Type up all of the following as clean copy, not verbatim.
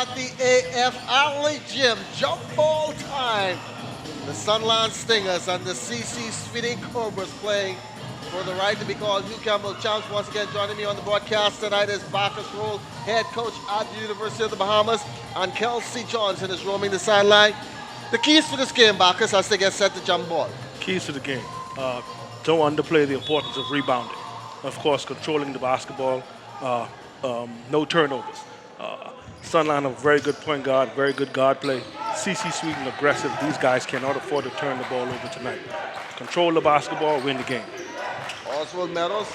at the AF Alley Gym. Jump ball time. The Sunland Stingers and the CC Sweeting Cobras playing for the right to be called Hugh Campbell Champs. Once again, joining me on the broadcast tonight is Bacchus Roll, head coach at the University of the Bahamas, and Kelsey Johnson is roaming the sideline. The keys to this game, Bacchus, as they get set to jump ball. Keys to the game. Don't underplay the importance of rebounding. Of course, controlling the basketball, no turnovers. Sunland, a very good point guard, very good guard play. CC Sweeten aggressive. These guys cannot afford to turn the ball over tonight. Control the basketball, win the game. Oswald Meadows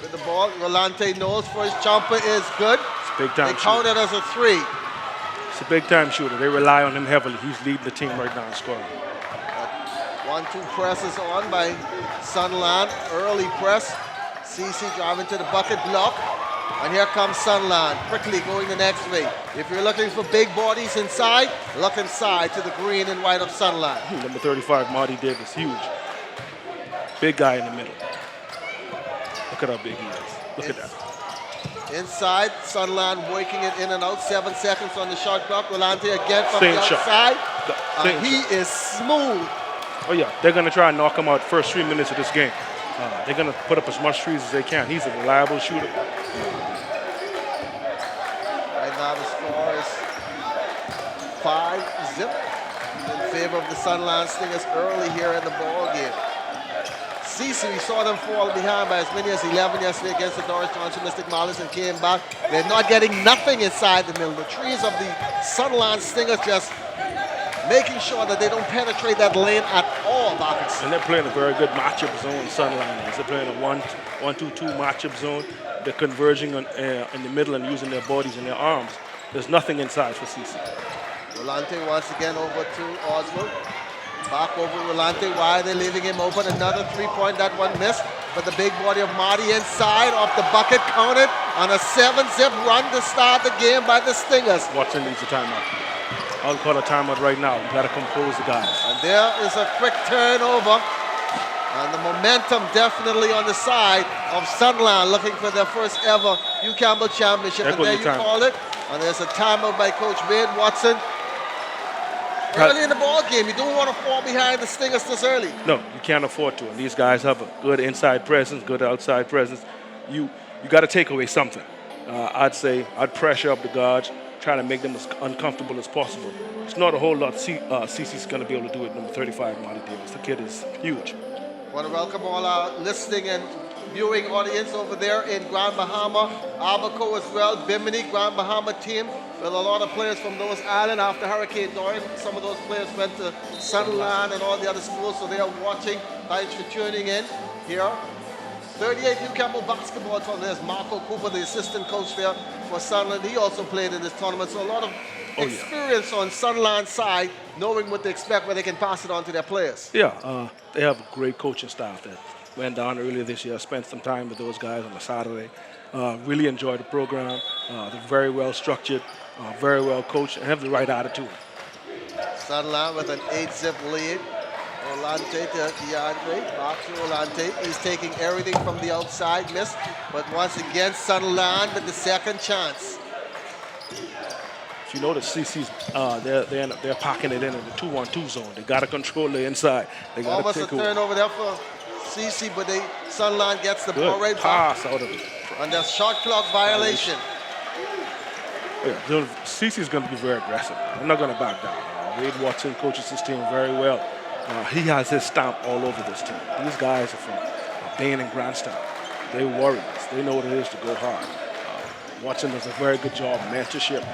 with the ball. Rolontae Knowles for his jumper is good. It's a big time They count it as a three. It's a big time shooter. They rely on him heavily. He's leading the team right now in scoring. 1-2 presses on by Sunland. Early press. CC driving to the bucket block. And here comes Sunland, quickly going the next way. If you're looking for big bodies inside, look inside to the green and white of Sunland. Number 35, Marty Davis, huge. Big guy in the middle. Look at how big he is. Look at that. Inside, Sunland working it in and out. 7 seconds on the shot clock. Rolontae again from Same the shot. outside. Same He shot. is smooth. Oh yeah, they're going to try and knock him out first 3 minutes of this game. They're going to put up as much threes as they can. He's a reliable shooter. Right now the score is 5-0 in favor of the Sunland Stingers early here in the ball game. CC, we saw them fall behind by as many as 11 yesterday against the Doris Johnson Mystic Marlins and came back. They're not getting nothing inside the middle. The trees of the Sunland Stingers just making sure that they don't penetrate that lane at all, Bacchus. And they're playing a very good matchup zone, Sunland. They're playing a 1-2-2 matchup zone. They're converging on, in the middle and using their bodies and their arms. There's nothing inside for CC. Rolontae once again over to Oswald. Back over Rolontae. Why are they leaving him open? Another three-point, that one missed. But the big body of Marty inside off the bucket counted on a 7-zip run to start the game by the Stingers. Watson needs a timeout. I'll call a timeout right now. We've got to compose the guys. And there is a quick turnover. And the momentum definitely on the side of Sunland looking for their first ever Hugh Campbell Championship. And there you call it. And there's a timeout by Coach Wade Watson. Early in the ball game, you don't want to fall behind the Stingers this early. No, you can't afford to. And these guys have a good inside presence, good outside presence. You got to take away something. I'd say I'd pressure up the guards, try to make them as uncomfortable as possible. It's not a whole lot CC's going to be able to do it. Number 35, Marty Davis. The kid is huge. I want to welcome all our listening and viewing audience over there in Grand Bahama, Abaco as well, Bimini, Grand Bahama team, with a lot of players from those islands after Hurricane Dorian. Some of those players went to Sunland and all the other schools, so they are watching. Thanks for tuning in here. 38 Hugh Campbell basketball tournament. There's Marco Cooper, the assistant coach there for Sunland. He also played in this tournament, so a lot of experience on Sunland's side, knowing what to expect when they can pass it on to their players. Yeah, they have a great coaching staff that went down earlier this year, spent some time with those guys on a Saturday. Really enjoyed the program. They're very well structured, very well coached, and have the right attitude. Sunland with an 8-zip lead. Rolontae to DeAndre. Back to Rolontae. He's taking everything from the outside, missed. But once again, Sunland with the second chance. If you notice, CC's they're packing it in the 2-1-2 zone. They got to control the inside. They got Almost to a take turnover there for CC, but Sunland gets the good ball right pass back. out of it. And the shot clock violation. Yeah, CC's going to be very aggressive. They're not going to back down. Wade Watson coaches his team very well. He has his stamp all over this team. These guys are from Bain and Grandstown. They're warriors. They know what it is to go hard. Watson does a very good job, mentorship,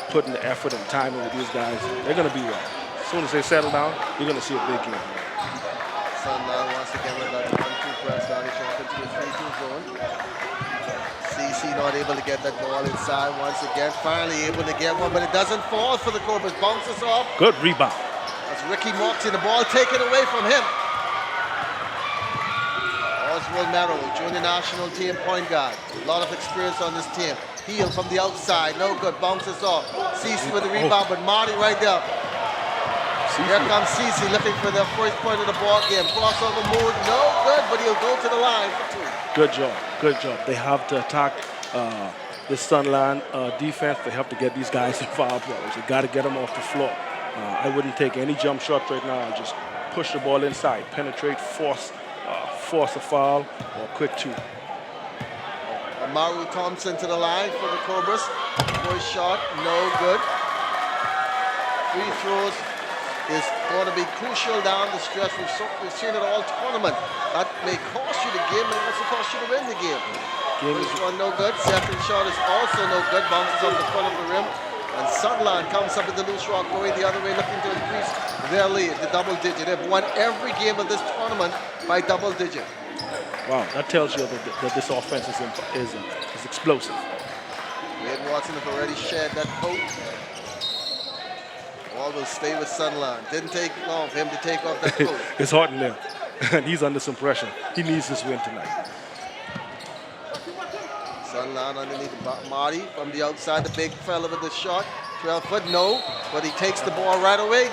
putting the effort and time in with these guys. They're going to be well. As soon as they settle down, you're going to see a big game. Sunland once again with that 1-2 press down the shot into the 3-2 zone. CC not able to get that ball inside once again. Finally able to get one, but it doesn't fall for the Cobras. Bounces off. Good rebound. That's Ricky Moxie, the ball taken away from him. Oswald Merrill, junior national team point guard. A lot of experience on this team. Heel from the outside, no good, bounces off. CC with the rebound, but Marty right there. Here comes CC looking for their first point of the ball game. Crossover move, no good, but he'll go to the line for two. Good job, good job. They have to attack this Sunland defense, they have to get these guys in foul balls. They got to get them off the floor. I wouldn't take any jump shots right now. Just push the ball inside, penetrate, force a foul, or quick two. Maru Thompson to the line for the Cobras. First shot, no good. Free throws is going to be crucial down the stretch. We've seen it all tournament. That may cost you the game, may also cost you to win the game. First one no good. Second shot is also no good. Bounces on the front of the rim. And Sunland comes up with the loose rock going the other way, looking to increase their lead to double digit. They've won every game of this tournament by double digit. Wow, that tells you that this offense is explosive. Wade Watson has already shared that coat. Ball will stay with Sunland. Didn't take long for him to take off that coat. It's hot in there, and he's under some pressure. He needs this win tonight. Sunland underneath Marty from the outside, the big fella with the shot. 12 foot, no, but he takes the ball right away.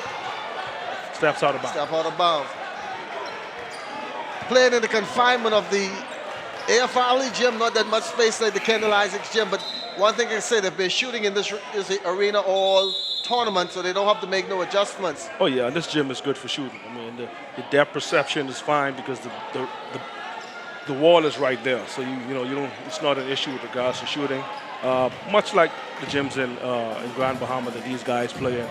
Steps out of bounds. Step out of bounds. Playing in the confinement of the AFRLE gym, not that much space like the Kendall Isaacs gym, but one thing I can say, they've been shooting in this arena all tournament, so they don't have to make no adjustments. Oh yeah, this gym is good for shooting. I mean, the depth perception is fine because the wall is right there, so you don't. It's not an issue with regards to shooting. Much like the gyms in Grand Bahama that these guys play in,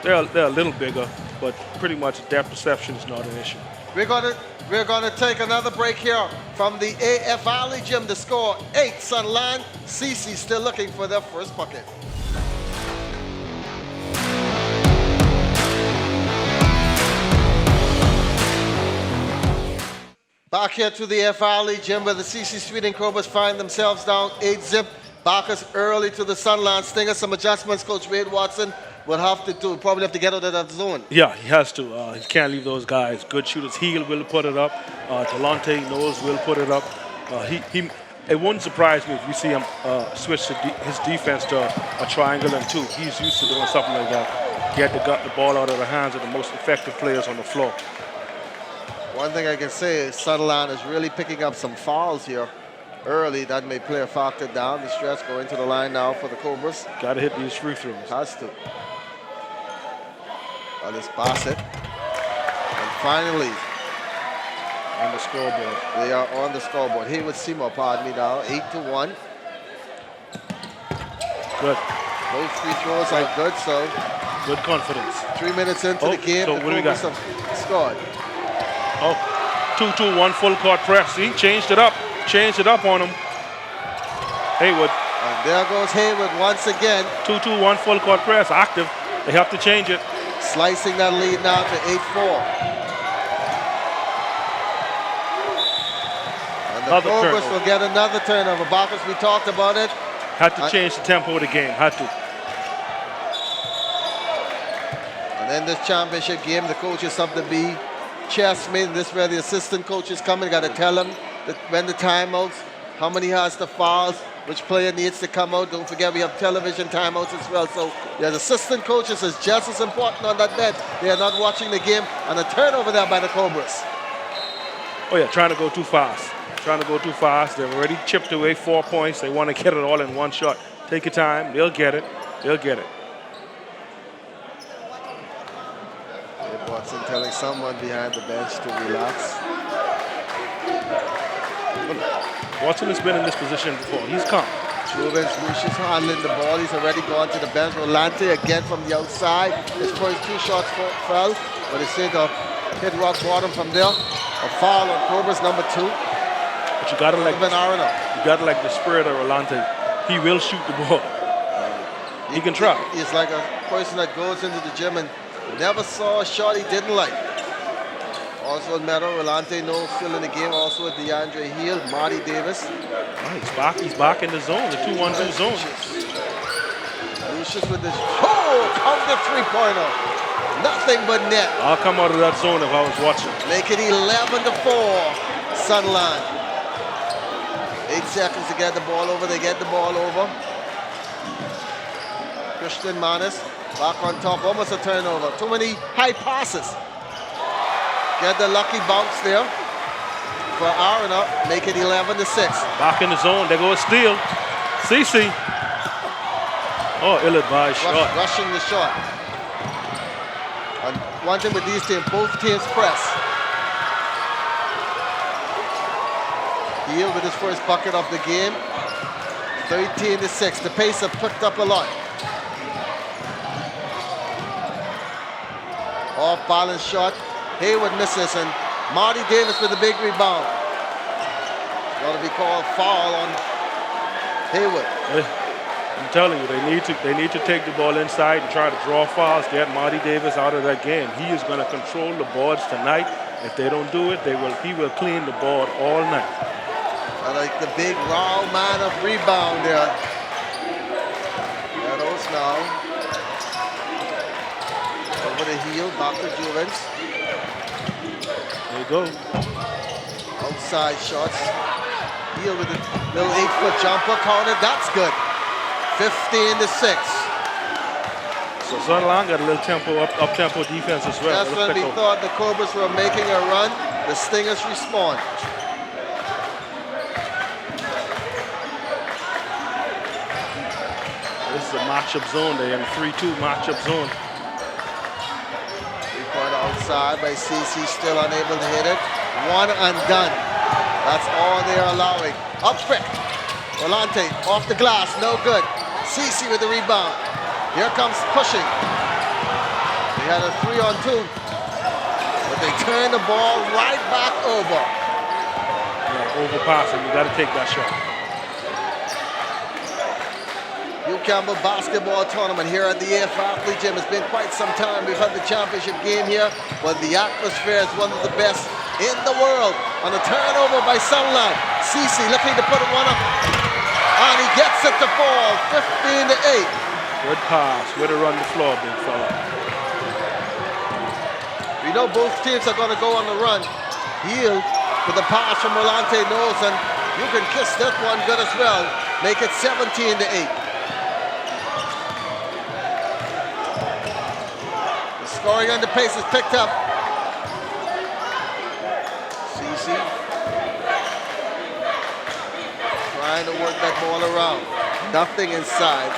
they're a little bigger, but pretty much depth perception is not an issue. We're gonna take another break here from the AFRLE gym. The score 8 Sunland. CC still looking for their first bucket. Back here to the FRLE gym where the CC Sweden Cobras find themselves down 8-zip. Bacchus early to the Sunland Stingers. Some adjustments Coach Wade Watson will have to do. Probably have to get out of that zone. Yeah, he has to. He can't leave those guys. Good shooters. Heel will put it up. Rolontae Knowles will put it up. It wouldn't surprise me if we see him switch his defense to a triangle and two. He's used to doing something like that. Get the ball out of the hands of the most effective players on the floor. One thing I can say is Sunland is really picking up some fouls here early. That may play a factor down the stretch. Going to the line now for the Cobras. Got to hit these free throws. Has to. Let's pass it. And finally, on the scoreboard. They are on the scoreboard. Here with Seymour, pardon me now. 8-1. Good. Both free throws are good, so. Good confidence. 3 minutes into the game, so the Cobras have scored. Oh, 2-2-1 full court press. See, changed it up. Changed it up on him. Haywood. And there goes Haywood once again. 2-2-1 full court press. Active. They have to change it. Slicing that lead now to 8-4. And the Cobras will get another turnover. Bacchus, we talked about it. Had to change the tempo of the game. Had to. And in this championship game, the coaches have to be chessmen. This is where the assistant coaches come in. Got to tell them that when the timeouts, how many has the fouls, which player needs to come out. Don't forget we have television timeouts as well. So the assistant coaches is just as important on that bench. They are not watching the game. And a turnover there by the Cobras. Oh yeah, trying to go too fast. Trying to go too fast. They've already chipped away 4 points. They want to get it all in one shot. Take your time. They'll get it. They'll get it. Watson telling someone behind the bench to relax. Watson has been in this position before. He's calm. Rubens Lucius handling the ball. He's already gone to the bench. Rolontae again from the outside. His first 2 shots fell, but he said hit rock bottom from there. A foul on Cobras number 2. But you gotta like the spirit of Rolontae. He will shoot the ball. He can try. He's like a person that goes into the gym and never saw a shot he didn't like. Also medal, Rolontae Knowles still in the game. Also with DeAndre Hill, Marty Davis. Oh, he's back in the zone, the 2-1-2 zone. Lucius with this. Oh, comes the three-pointer. Nothing but net. I'll come out of that zone if I was watching. Make it 11-4, Sunland. 8 seconds to get the ball over. They get the ball over. Christian Manis back on top, almost a turnover. Too many high passes. Get the lucky bounce there for Aruna. Make it 11-6. Back in the zone. There goes steal. CC. Oh, ill-advised shot. Rushing the shot. And one thing with these teams, both teams press. Hill with his first bucket of the game. 13-6. The pace have picked up a lot. Off balance shot. Hayward misses, and Marty Davis with a big rebound. It's going to be called foul on Hayward. I'm telling you, they need to take the ball inside and try to draw fouls, get Marty Davis out of that game. He is going to control the boards tonight. If they don't do it, he will clean the board all night. I like the big raw man of rebound there. Meadows now. Over the heel, back to Juvens. There you go. Outside shots. Heel with a little 8-foot jumper counted. That's good. 15-6. So Sunland got a little up-tempo defense as well. That's when we thought the Cobras were making a run. The Stingers respond. This is a matchup zone. They're in a 3-2 matchup zone. 3-pointer outside by CC, still unable to hit it. One and done. That's all they're allowing. Up quick. Rolontae off the glass, no good. CC with the rebound. Here comes pushing. They had a 3-on-2, but they turn the ball right back over. Yeah, overpassing. You got to take that shot. Hugh Campbell Basketball Tournament here at the AF Gym. It's been quite some time. We've had the championship game here, but the atmosphere is one of the best in the world. On a turnover by Sunland. CC looking to put one up. And he gets it to fall, 15-8. Good pass. Way to run the floor, big fella. We know both teams are going to go on the run. Hill with the pass from Rolontae Knowles, and you can kiss that one good as well. Make it 17-8. The scoring and the pace is picked up. CC trying to work that ball around. Nothing inside.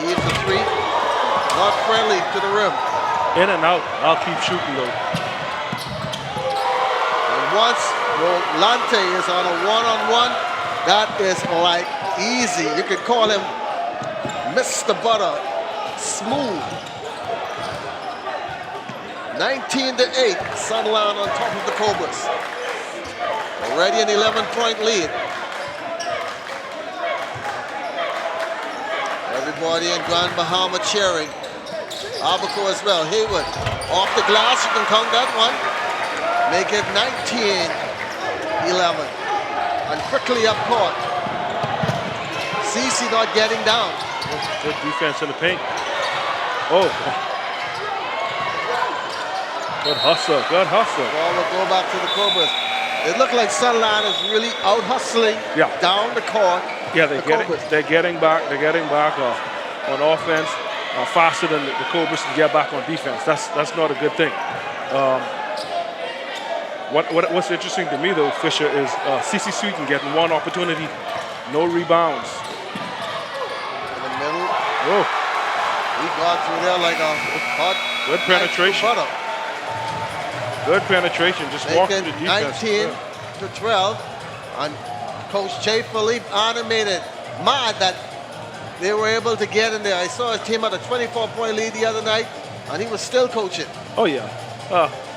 He heaves a three. Not friendly to the rim. In and out. I'll keep shooting though. And once Rolontae is on a one-on-one, that is like easy. You could call him Mr. Butter. Smooth. 19-8. Sunland on top of the Cobras. Already an 11-point lead. Everybody in Grand Bahama cheering. Abaco as well. Hayward off the glass. You can count that one. Make it 19-11. And quickly up court. CC not getting down. Good defense in the paint. Oh. Good hustle. Good hustle. Ball will go back to the Cobras. It looked like Sunland is really out hustling down the court. Yeah, they're getting back on offense faster than the Cobras can get back on defense. That's not a good thing. What's interesting to me though, Fisher, is CC Sweeten getting one opportunity, no rebounds. In the middle. Oh, He got through there like a hot. good penetration. Good penetration. Just walking the defense. 19-12, and Coach Jay Philippe animated, mad that they were able to get in there. I saw his team had a 24-point lead the other night, and he was still coaching. Oh yeah,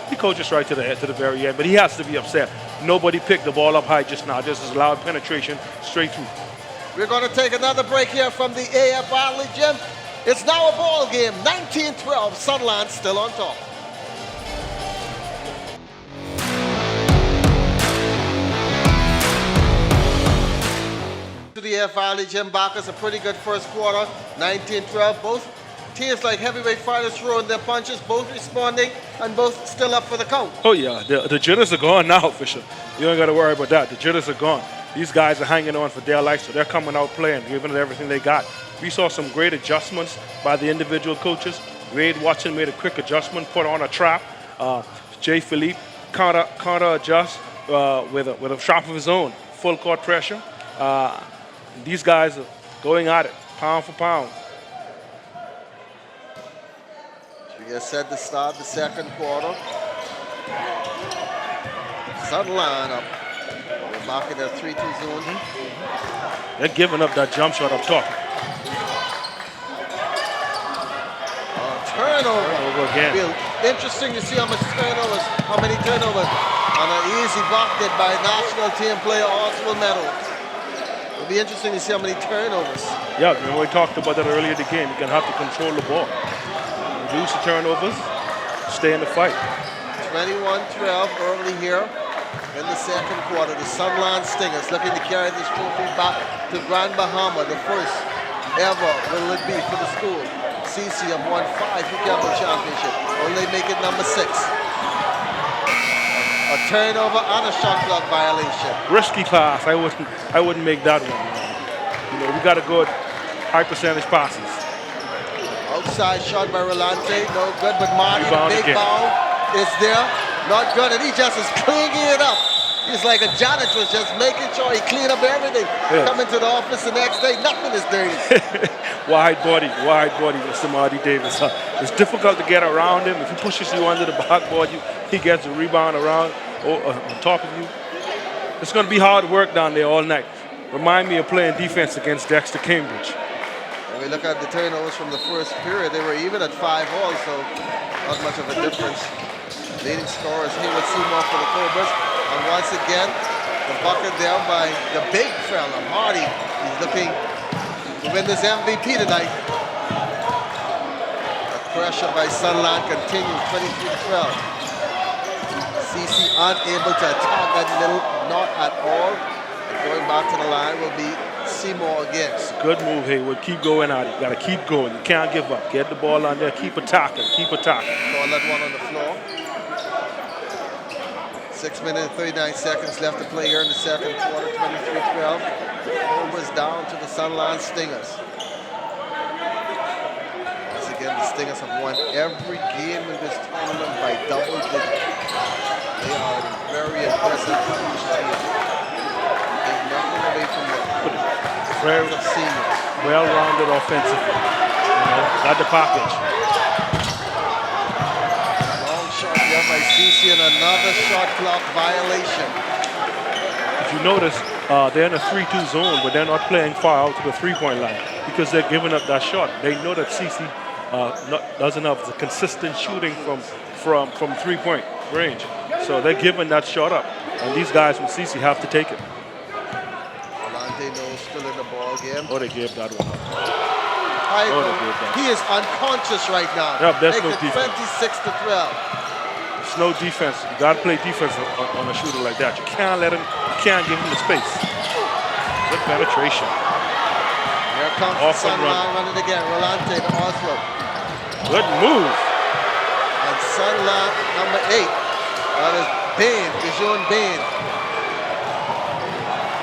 he coaches right to the very end, but he has to be upset. Nobody picked the ball up high just now. Just as loud penetration straight through. We're going to take another break here from the AF Gym. It's now a ball game. 19-12. Sunland still on top. To the AF Gym back. It's a pretty good first quarter. 19-12. Both teams like heavyweight fighters throwing their punches, both responding and both still up for the count. Oh yeah, the jitters are gone now, Fisher. You ain't got to worry about that. The jitters are gone. These guys are hanging on for dear life, so they're coming out playing, giving it everything they got. We saw some great adjustments by the individual coaches. Wade Watson made a quick adjustment, put on a trap. Jay Philippe counter adjust with a shot of his own, full court pressure. These guys are going at it, pound for pound. We get set to start the second quarter. Sunland up. We're back in the 3-2 zone. They're giving up that jump shot up top. Turnover again. It'll be interesting to see how many turnovers on an easy block did by national team player Oswald Meadows. It'll be interesting to see how many turnovers. Yeah, remember we talked about that earlier in the game. You're going to have to control the ball. Reduce the turnovers, stay in the fight. 21-12 early here in the second quarter. The Sunland Stingers looking to carry this trophy back to Grand Bahama, the first ever will it be for the school. CC have won 5 Hugh Campbell Championship. Only make it number 6. A turnover and a shot clock violation. Risky pass. I wouldn't make that one. You know, we got to go high percentage passes. Outside shot by Rolontae, no good, but Marty, Rebound the big again. ball is there. Not good, and he just is cleaning it up. He's like a janitor, just making sure he clean up everything. Yeah. Coming to the office the next day, nothing is dirty. wide body, Mr. Marty Davis. It's difficult to get around him. If he pushes you under the backboard, he gets a rebound around on top of you. It's going to be hard work down there all night. Remind me of playing defense against Dexter Cambridge. When we look at the turnovers from the first period, they were even at 5-all, so not much of a difference. Leading scorers here with Seymour for the Cobras. And once again, the bucket there by the big fella, Hardy. He's looking to win this MVP tonight. The pressure by Sunland continues, 23-12. CC unable to attack that middle, not at all. And going back to the line will be Seymour again. Good move, Haywood. Keep going at it. You got to keep going. You can't give up. Get the ball on there. Keep attacking. Keep attacking. Call that one on the floor. 6 minutes and 39 seconds left to play here in the second quarter, 23-12. Cobras down to the Sunland Stingers. Once again, the Stingers have won every game in this tournament by double digits. They are a very impressive team. Take nothing away from them. Very Seniors. well-rounded offensively. You know, got the package. By CC and another shot clock violation. If you notice, they're in a 3-2 zone, but they're not playing far out to the three-point line because they're giving up that shot. They know that CC doesn't have the consistent shooting from three-point range. So they're giving that shot up. And these guys from CC have to take it. Rolontae Knowles still in the ball game. Oh, they gave that one up. He is unconscious right now. Yeah, there's no Make it defense. 26-12. It's no defense. You got to play defense on a shooter like that. You can't let him. You can't give him the space. Good penetration. Here comes Sunland running again. Rolontae to Oslo. Good move. And Sunland number 8. That is Bain, Bijon Bain.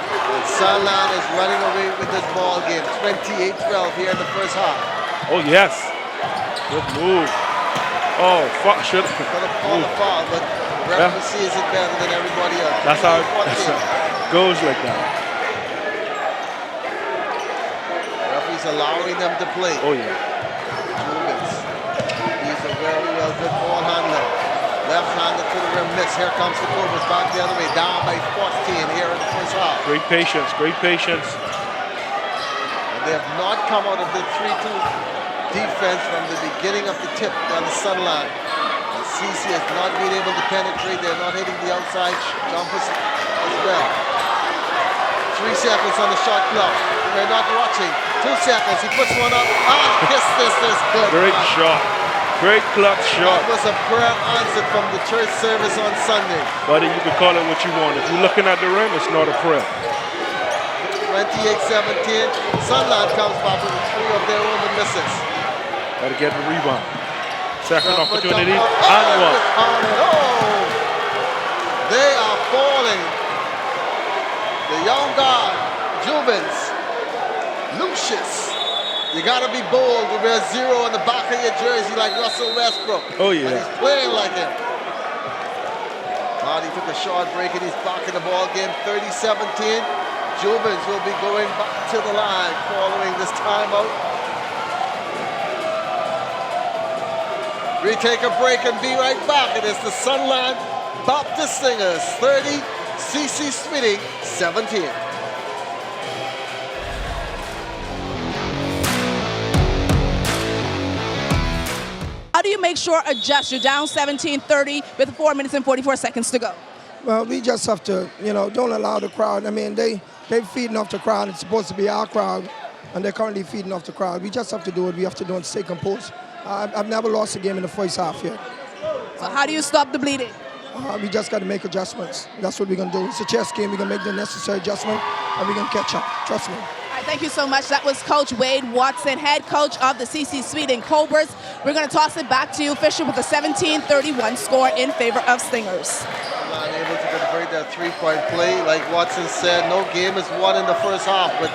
And Sunland is running away with this ball game. 28-12 here in the first half. Oh yes. Good move. Oh, fuck, should have called a foul, but referee sees it better than everybody else. That's how it goes like that. Referee's allowing them to play. Oh, yeah. Movements. He's a very good ball handler. Left-handed to the rim, miss. Here comes the Cobras back the other way, down by 14 here in the first half. Great patience, great patience. And they have not come out of the 3-2 defense from the beginning of the tip on the Sunland. And CC has not been able to penetrate. They're not hitting the outside jumpers as well. 3 seconds on the shot clock. They're not watching. 2 seconds. He puts one up. This is good. Great shot. Great clutch shot. That was a prayer answered from the church service on Sunday. Buddy, you can call it what you want. If you're looking at the rim, it's not a prayer. 28-17. Sunland comes back with 3 of their own misses. Got to get the rebound. Second opportunity and one. Oh, they are falling. The young guard, Jubins, Lucius. You got to be bold to wear 0 on the back of your jersey like Russell Westbrook. Oh, yeah. And he's playing like him. Marty took a short break and he's back in the ball game. 30-17. Jubins will be going back to the line following this timeout. We take a break and be right back. It is the Sunland Baptist Stingers 30, CC Smitty 17. How do you make sure adjust? You're down 17-30 with 4 minutes and 44 seconds to go. Well, we just have to, don't allow the crowd. I mean, they're feeding off the crowd. It's supposed to be our crowd, and they're currently feeding off the crowd. We just have to do what we have to do and stay composed. I've never lost a game in the first half yet. So how do you stop the bleeding? We just got to make adjustments. That's what we're going to do. It's a chess game. We're going to make the necessary adjustment, and we're going to catch up. Trust me. All right, thank you so much. That was Coach Wade Watson, head coach of the CC Sweden Cobras. We're going to toss it back to you, Fisher, with a 17-31 score in favor of Stingers. Not able to convert that three-point play. Like Watson said, no game is won in the first half, but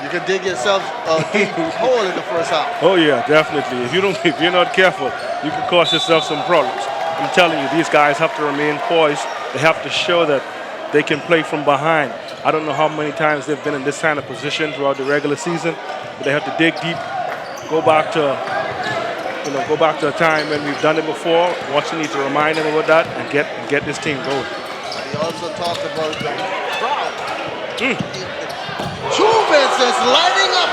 you can dig yourself a deep hole in the first half. Oh yeah, definitely. If you're not careful, you can cause yourself some problems. I'm telling you, these guys have to remain poised. They have to show that they can play from behind. I don't know how many times they've been in this kind of position throughout the regular season, but they have to dig deep, go back to a time when we've done it before. Watson needs to remind them about that and get this team going. He also talked about the crowd. Jubins is lighting up.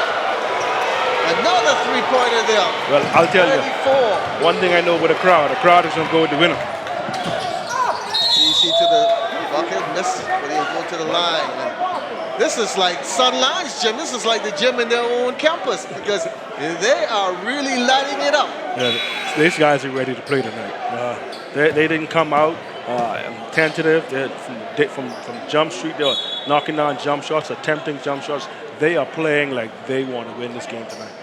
Another three-pointer there. Well, I'll tell you, 34. one thing I know with a crowd is going to go with the winner. CC to the bucket, missed, but he'll go to the line. And this is like Sunland's gym. This is like the gym in their own campus because they are really lighting it up. Yeah, these guys are ready to play tonight. They didn't come out tentative. From jump street, they were knocking down jump shots, attempting jump shots. They are playing like they want to win this game tonight.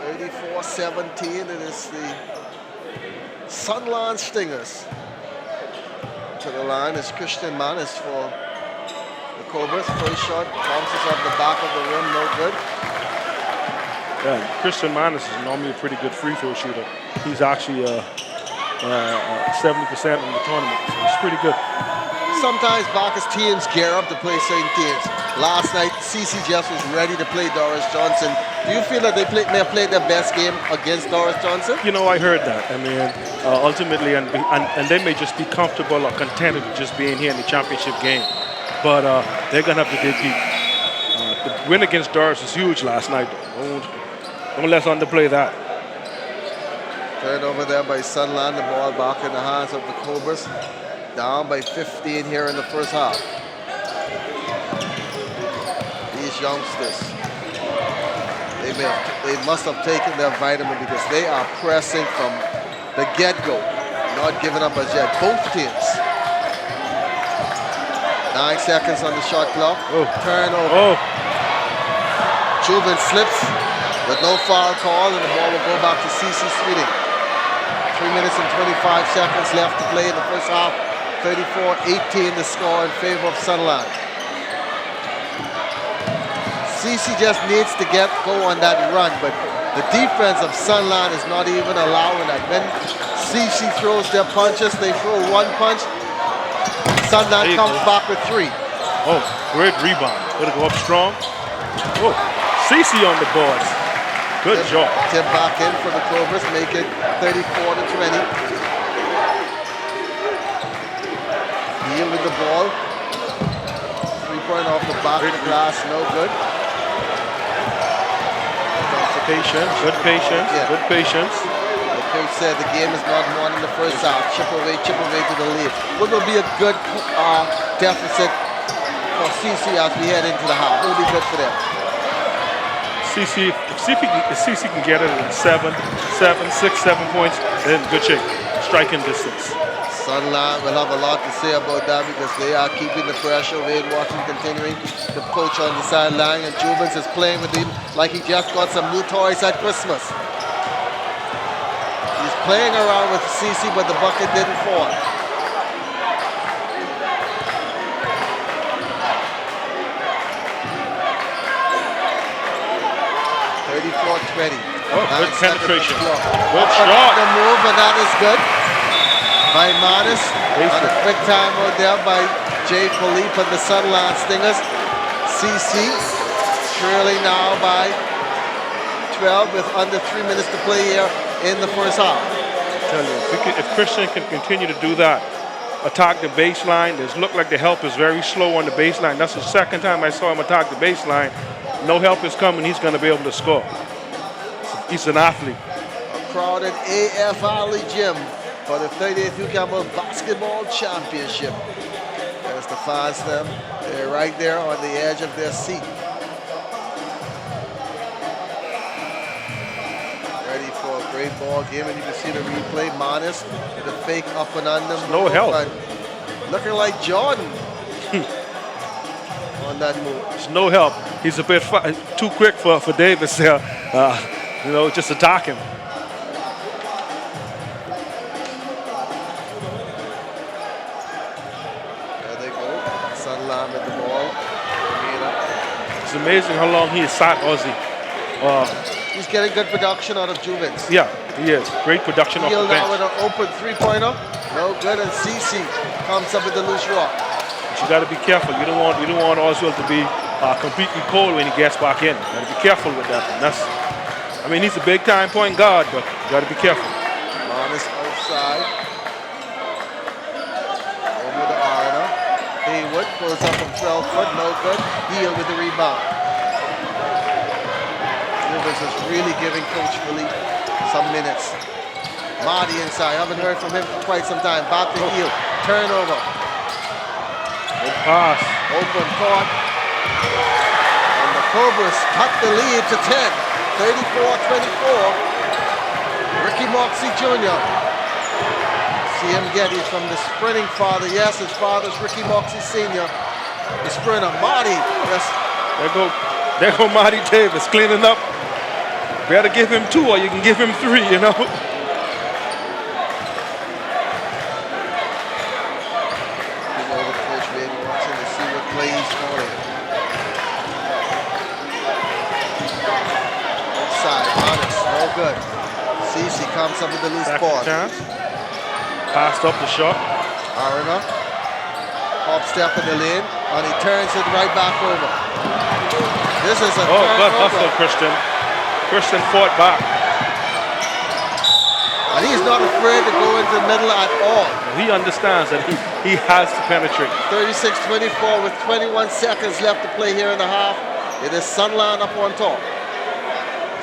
34-17, it is the Sunland Stingers. To the line is Christian Manis for the Cobras. First shot bounces off the back of the rim, no good. Yeah, Christian Manis is normally a pretty good free throw shooter. He's actually 70% in the tournament, so it's pretty good. Sometimes Bacchus teams gear up to play certain teams. Last night, CC just was ready to play Doris Johnson. Do you feel that they may have played their best game against Doris Johnson? I heard that. I mean, ultimately, and they may just be comfortable or contented with just being here in the championship game. But they're going to have to dig deep. The win against Doris was huge last night. Don't let's underplay that. Turnover there by Sunland, the ball back in the hands of the Cobras. Down by 15 here in the first half. These youngsters, they must have taken their vitamin because they are pressing from the get-go, not giving up as yet. Both teams. 9 seconds on the shot clock. Turnover. Jubin slips with no foul call, and the ball will go back to CC Sweeting. 3 minutes and 25 seconds left to play in the first half. 34-18 the score in favor of Sunland. CC just needs to go on that run, but the defense of Sunland is not even allowing that. When CC throws their punches, they throw one punch. Sunland comes back with 3. Oh, great rebound. Gonna go up strong. Oh, CC on the boards. Good job. Tip back in for the Cobras, make it 34-20. Deal with the ball. 3-point off the back of the glass, no good. Patience, good patience, Yeah. good patience. The coach said the game is not won in the first half. Chip away to the lead. What will be a good deficit for CC as we head into the half? What will be good for them? CC, if CC can get it in 7 points, then good shape. Striking distance. Sunland will have a lot to say about that because they are keeping the pressure. Wade Watson continuing to coach on the sideline, and Jubins is playing with him like he just got some new toys at Christmas. He's playing around with CC, but the bucket didn't fall. Oh, good penetration. Good shot. The move, and that is good by Manis. And a quick time out there by Jay Philippe and the Sunland Stingers. CC trailing now by 12 with under 3 minutes to play here in the first half. Tell you, if Christian can continue to do that, attack the baseline. It look like the help is very slow on the baseline. That's the second time I saw him attack the baseline. No help is coming. He's going to be able to score. He's an athlete. A crowded AF Alley gym for the 38th Hugh Campbell Basketball Championship. There's the fans them. They're right there on the edge of their seat. Ready for a great ball game, and you can see the replay. Manis with a fake up and under. No help. Looking like Jordan on that move. There's no help. He's a bit too quick for Davis there. You know, just attack him. There they go. Sunland with the ball. It's amazing how long he has sat Ozzy. He's getting good production out of Juvens. Yeah, he is. Great production off the He'll now with bench. an open three-pointer. No good, and CC comes up with the loose rock. But you got to be careful. You don't want Oswald to be completely cold when he gets back in. You got to be careful with that. And that's, I mean, he's a big-time point guard, but you got to be careful. Manis outside. Over the Arna. Haywood pulls up from 12 foot. No good. Heel with the rebound. Juvens is really giving Coach Philippe some minutes. Marty inside. Haven't heard from him for quite some time. Back to heel. Turnover. Good pass. Open court. And the Cobras cut the lead to 10. 34-24. Ricky Moxie Jr. See him get it from the sprinting father. Yes, his father's Ricky Moxie Sr. The sprinter. Marty. Yes. There go Marty Davis cleaning up. Better give him 2 or you can give him 3, you know. Over Coach Wade watching to see what play he's calling. Outside, Manis, no good. CC comes up with the loose ball. Chance. Passed up the shot. Arena, hop step in the lane, and he turns it right back over. This is a good hustle, Christian. Christian fought back. And he's not afraid to go into the middle at all. He understands that he has to penetrate. 36-24 with 21 seconds left to play here in the half. It is Sunland up on top.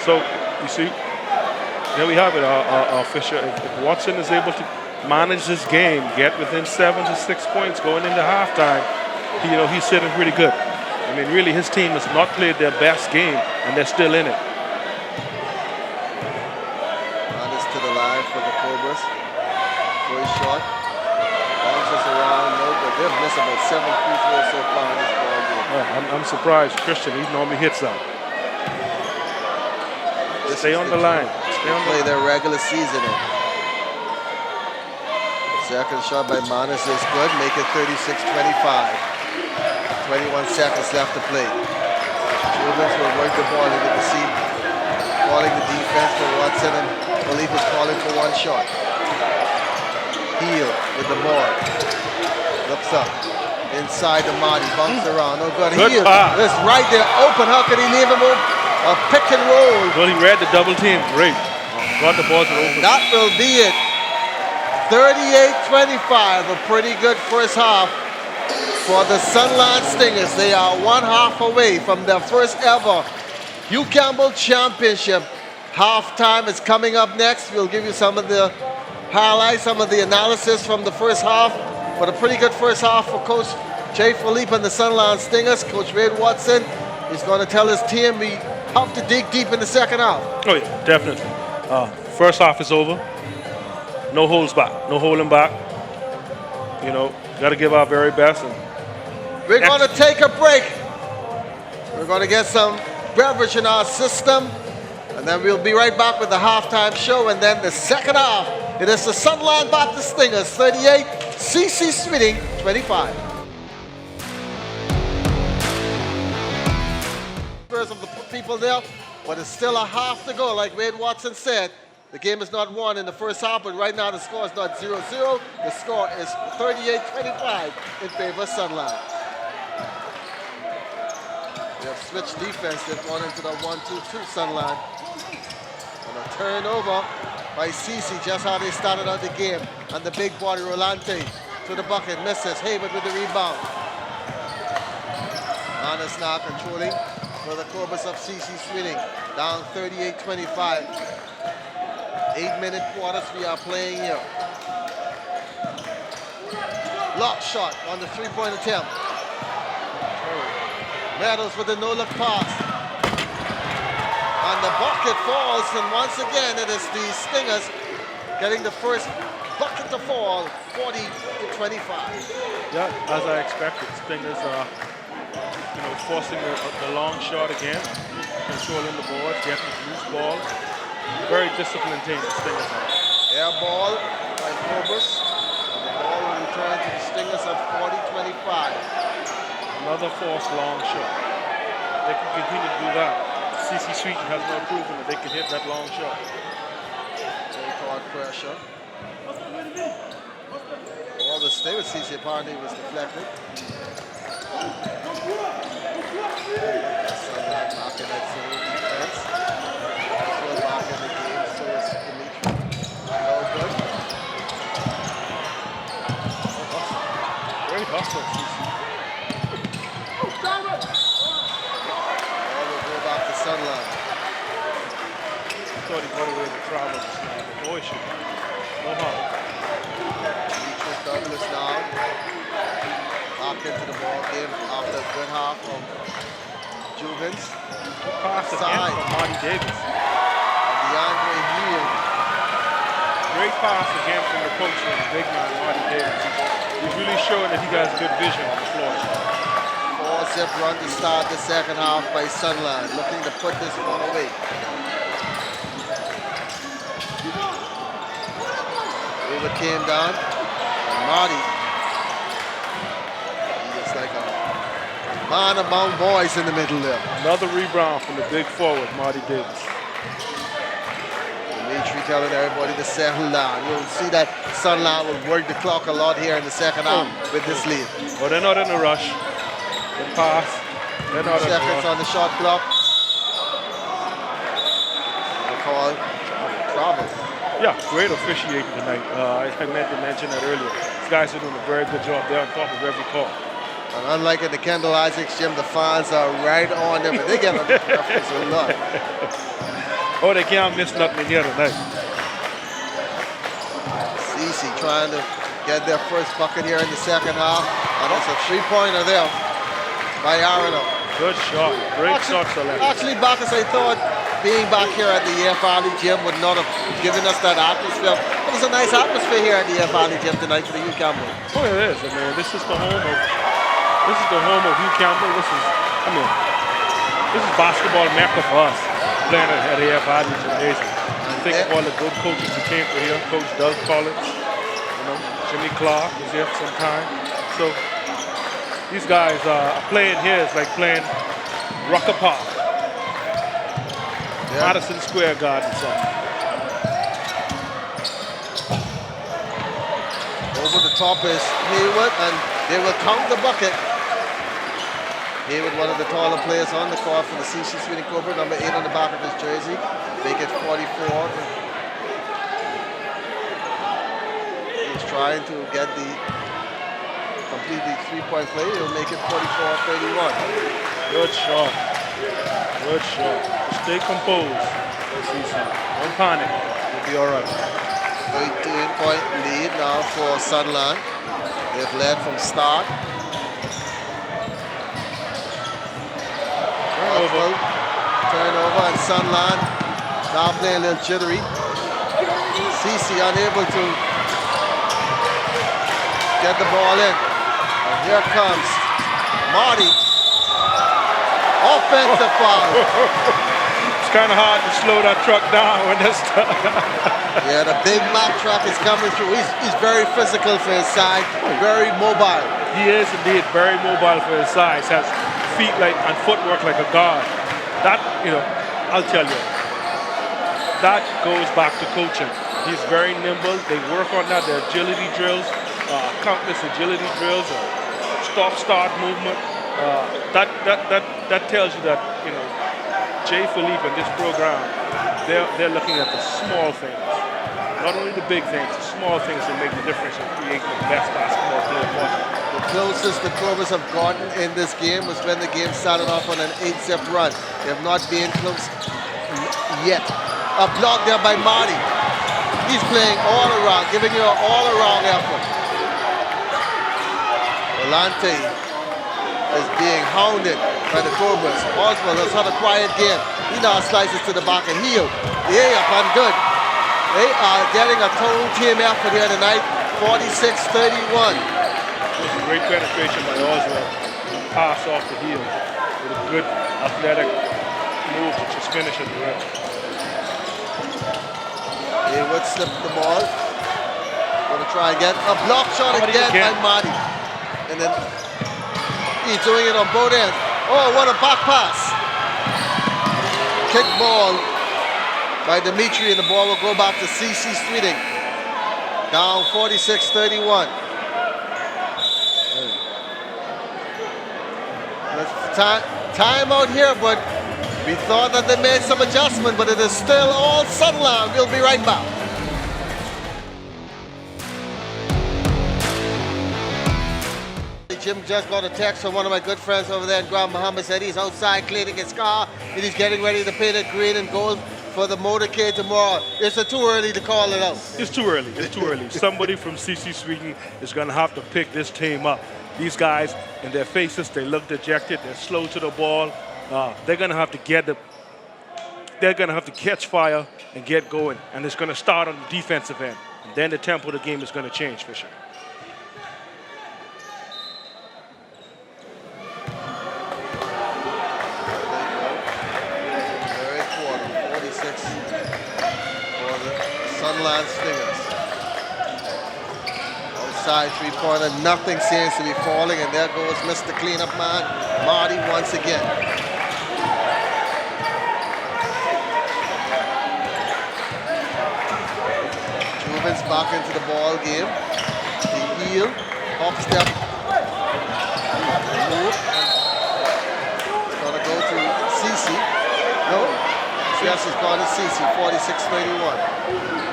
So, you see, there we have it, Fisher. If Watson is able to manage this game, get within 7 to 6 points going into halftime, he's sitting pretty good. I mean, really, his team has not played their best game, and they're still in it. Manis to the line for the Cobras. First shot. Bounces around, no good. They've missed about 7 free throws so far in this ball game. I'm surprised. Christian, he normally hits that. Stay on the line. Play their regular season in. Second shot by Manis is good. Make it 36-25. 21 seconds left to play. Juvens will work the ball into the seat. Calling the defense for Watson, and Philippe is calling for one shot. Heel with the ball. Looks up. Inside the Marty. Bumps around. Oh, good. Heel. It's right there. Open. How can he leave him open? A pick and roll. Well, he read the double team. Great. Got the ball to open. That will be it. 38-25. A pretty good first half for the Sunland Stingers. They are 1 half away from their first ever Hugh Campbell Championship. Halftime is coming up next. We'll give you some of the highlights, some of the analysis from the first half. But a pretty good first half for Coach Jay Philippe and the Sunland Stingers. Coach Wade Watson is going to tell his team we have to dig deep in the second half. Oh yeah, definitely. First half is over. No holds back. No holding back. Got to give our very best. We're going to take a break. We're going to get some beverage in our system. And then we'll be right back with the halftime show. And then the second half, it is the Sunland Baptist Stingers 38, CC Smitting 25. Of the people there, but it's still a half to go. Like Wade Watson said, The game is not won in the first half, but right now the score is not 0-0. The score is 38-25 in favor of Sunland. They have switched defense. They've gone into the 1-2-2 Sunland. And a turnover by Cece, just how they started out the game. And the big body Rolontae to the bucket, misses. Hayward with the rebound. Honest now controlling for the Cobras of CC Swinning. Down 38-25. 8-minute quarters we are playing here. Lock shot on the three-point attempt. Meadows with the no-look pass. And the bucket falls, and once again it is the Stingers getting the first bucket to fall, 40-25. Yeah, as I expected, Stingers are forcing the long shot again, controlling the boards, getting loose balls. Very disciplined team, the Stingers are. Air ball by Cobras. The ball will return to the Stingers at 40-25. Another forced long shot. They can continue to do that. CC Sweeten has not proven that they can hit that long shot. They caught pressure. All the stay with CC apparently was deflected. Sunland knocking at zone defense. Also back in the game, so is Dimitri. No good. Very hostile, CC. Sunland. Thought he got away with travel just now, but boy, should no harm. Demetrius Douglas now. Back into the ball game after a good half of Juvens. Pass again from Marty Davis. And DeAndre Neal. Great pass again from the coach and the big man, Marty Davis. He's really showing that he has good vision on the floor. 4-zip run to start the second half by Sunland, looking to put this one away. Over came down, and Marty, he is like a man among boys in the middle there. Another rebound from the big forward, Marty Davis. Dimitri telling everybody to settle down. You'll see that Sunland will work the clock a lot here in the second half with this lead. But they're not in a rush. The pass. They're not seconds on the shot clock. They call travel. Yeah, great officiating tonight. I meant to mention that earlier. These guys are doing a very good job. They're on top of every call. And unlike at the Kendall Isaacs gym, the fans are right on them. They get on the referees a lot. Oh, they can't miss nothing in here tonight. Cece trying to get their first bucket here in the second half. And it's a three-pointer there by Arano. Good shot. Great shot selection. Actually, Bacchus, I thought being back here at the EF Valley Gym would not have given us that atmosphere. It was a nice atmosphere here at the EF Valley Gym tonight for the Hugh Campbell. Oh, it is. I mean, this is the home of Hugh Campbell. This is basketball mecca for us. Playing at the EF Valley Gymnasium. I think of all the good coaches who came through here. Coach Doug Collins, Jimmy Clark was here for some time. So these guys playing here is like playing Rucker Park. Yeah. Madison Square Garden. Over the top is Hayward, and they will count the bucket. Hayward, one of the taller players on the court for the CC Swinning Cobra, number 8 on the back of his jersey. Make it 44. He's trying to get the completely three-point play. He'll make it 44-31. Good shot. Good shot. Stay composed. Don't panic. You'll be all right. 18-point lead now for Sunland. They've led from start. Turnover, and Sunland now playing a little jittery. CC unable to get the ball in. And here comes Marty. Offensive foul. It's kind of hard to slow that truck down when that's Yeah, the Big Mac truck is coming through. He's very physical for his size, very mobile. He is indeed very mobile for his size. Has feet and footwork like a guard. That, I'll tell you. that goes back to coaching. He's very nimble. They work on that. The agility drills, countless agility drills, stop-start movement. That tells you that, you know, Jay Philippe and this program, they're looking at the small things. Not only the big things, the small things that make the difference in creating the best basketball player possible. The closest the Cobras have gotten in this game was when the game started off on an 8-zip run. They have not been close yet. A block there by Marty. He's playing all around, giving you an all-around effort. Rolontae is being hounded by the Cobras. Oswald has had a quiet game. He now slices to the back and heel. Yeah, up and good. They are getting a total team effort here tonight, 46-31. Great penetration by Oswald. Pass off the heel with a good athletic move to just finish at the rim. Haywood slipped the ball. Gonna try again. A block shot again by Marty. And then he's doing it on both ends. Oh, what a back pass. Kick ball by Dimitri, and the ball will go back to C.C. Sweeting. Down 46-31. Time out here, but we thought that they made some adjustment, but it is still all Sunland. We'll be right back. Jim just got a text from one of my good friends over there in Grand Bahama. Said he's outside cleaning his car and he's getting ready to paint it green and gold for the motorcade tomorrow. It's too early to call it out. It's too early. It's too early. Somebody from C.C. Sweeting is going to have to pick this team up. These guys, in their faces, they look dejected. They're slow to the ball. They're going to have to they're going to have to catch fire and get going. And it's going to start on the defensive end. And then the tempo of the game is going to change, Fisher. Sunland Stingers. Outside three-pointer, nothing seems to be falling, and there goes Mr. Cleanup Man, Marty once again. Jubin's back into the ball game. The heel, off step, move. It's gonna go to CC. No? Yes, it's gone to CC, 46-31.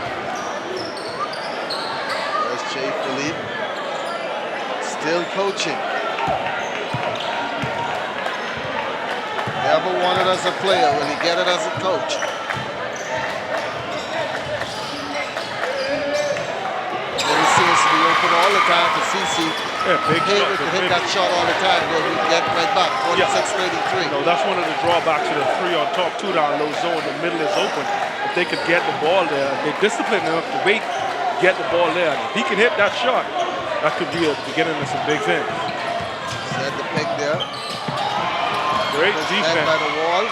Jay Philippe, still coaching. Never won it as a player, will he get it as a coach? And he seems to be open all the time for CC. Yeah, big Haywood shot. can hit that shot all the time, but we get right back, 46-33. No, that's one of the drawbacks to the three on top, two down low zone. The middle is open. If they could get the ball there, they discipline enough to wait, get the ball there. If he can hit that shot, that could be a beginning of some big things. Set the pick there. Great defense. By the wall.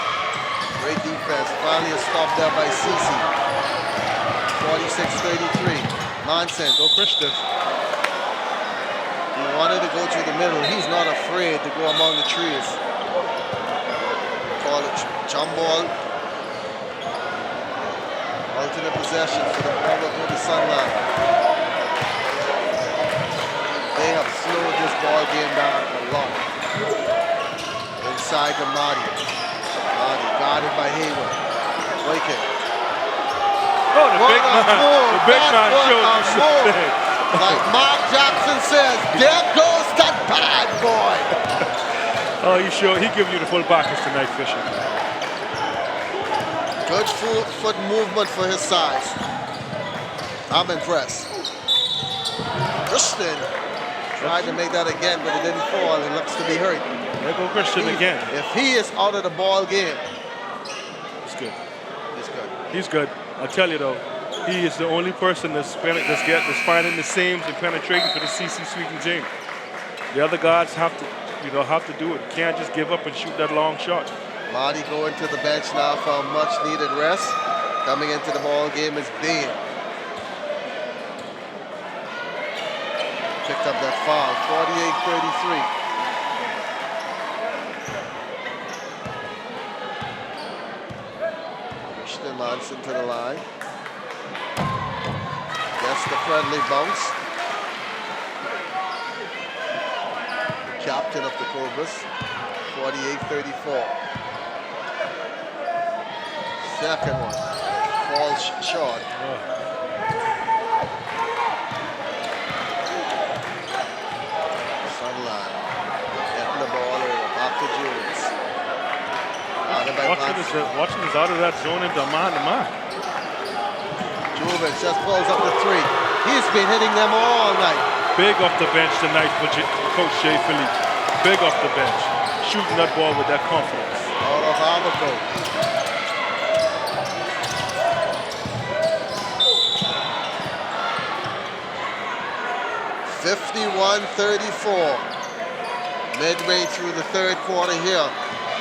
Great defense. Finally a stop there by CC. 46-33. Monson. Go Christian. He wanted to go to the middle. He's not afraid to go among the trees. Call it jump ball. Alternate possession for the ball will go to Sunland. They have slowed this ball game down a lot. Inside to Marty. Marty guarded by Haywood. Break it. Oh, the big man showed you something. Like Mark Jackson says, there goes that bad boy. Oh, he giving you the full backers tonight, Fisher. Good foot movement for his size. I'm impressed. Christian tried to make that again, but it didn't fall. It looks to be hurt. There go Christian again. If he is out of the ball game, it's good. It's good. He's good. I'll tell you though, he is the only person that's finding the seams and penetrating for the CC Sweeting team. The other guys have to do it. You can't just give up and shoot that long shot. Marty going to the bench now for a much-needed rest. Coming into the ball game is Dean. Picked up that foul, 48-33. Christian Johnson to the line. That's the friendly bounce. Captain of the Cobras, 48-34. Second one, falls short. Sunland, getting the ball over, back to Julius. Watching is out of that zone into man-to-man. Julius just pulls up the three. He's been hitting them all night. Big off the bench tonight for Coach Jay Philippe. Big off the bench. Shooting that ball with that confidence. Out of Abaco. 51-34. Midway through the third quarter here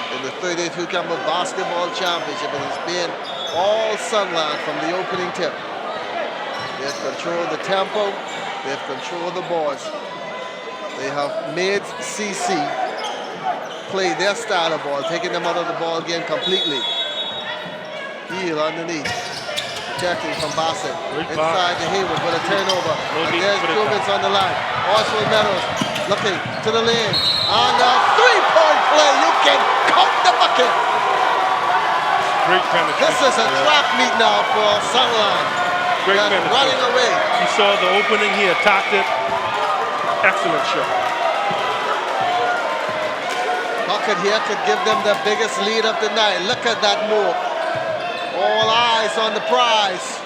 in the 38th Hugh Campbell Basketball Championship. It has been all Sunland from the opening tip. They've controlled the tempo. They've controlled the boards. They have made CC play their style of ball, taking them out of the ball game completely. Heel underneath. Protecting from Bassett. Inside to Hayward with a turnover. And there's Jubins on the line. Oswald Meadows looking to the lane. And a three-point play. You can count the bucket. Great penetration. This is a trap meet now for Sunland. Great penetration. Running away. He saw the opening. He attacked it. Excellent shot. Bucket here could give them the biggest lead of the night. Look at that move. All eyes on the prize.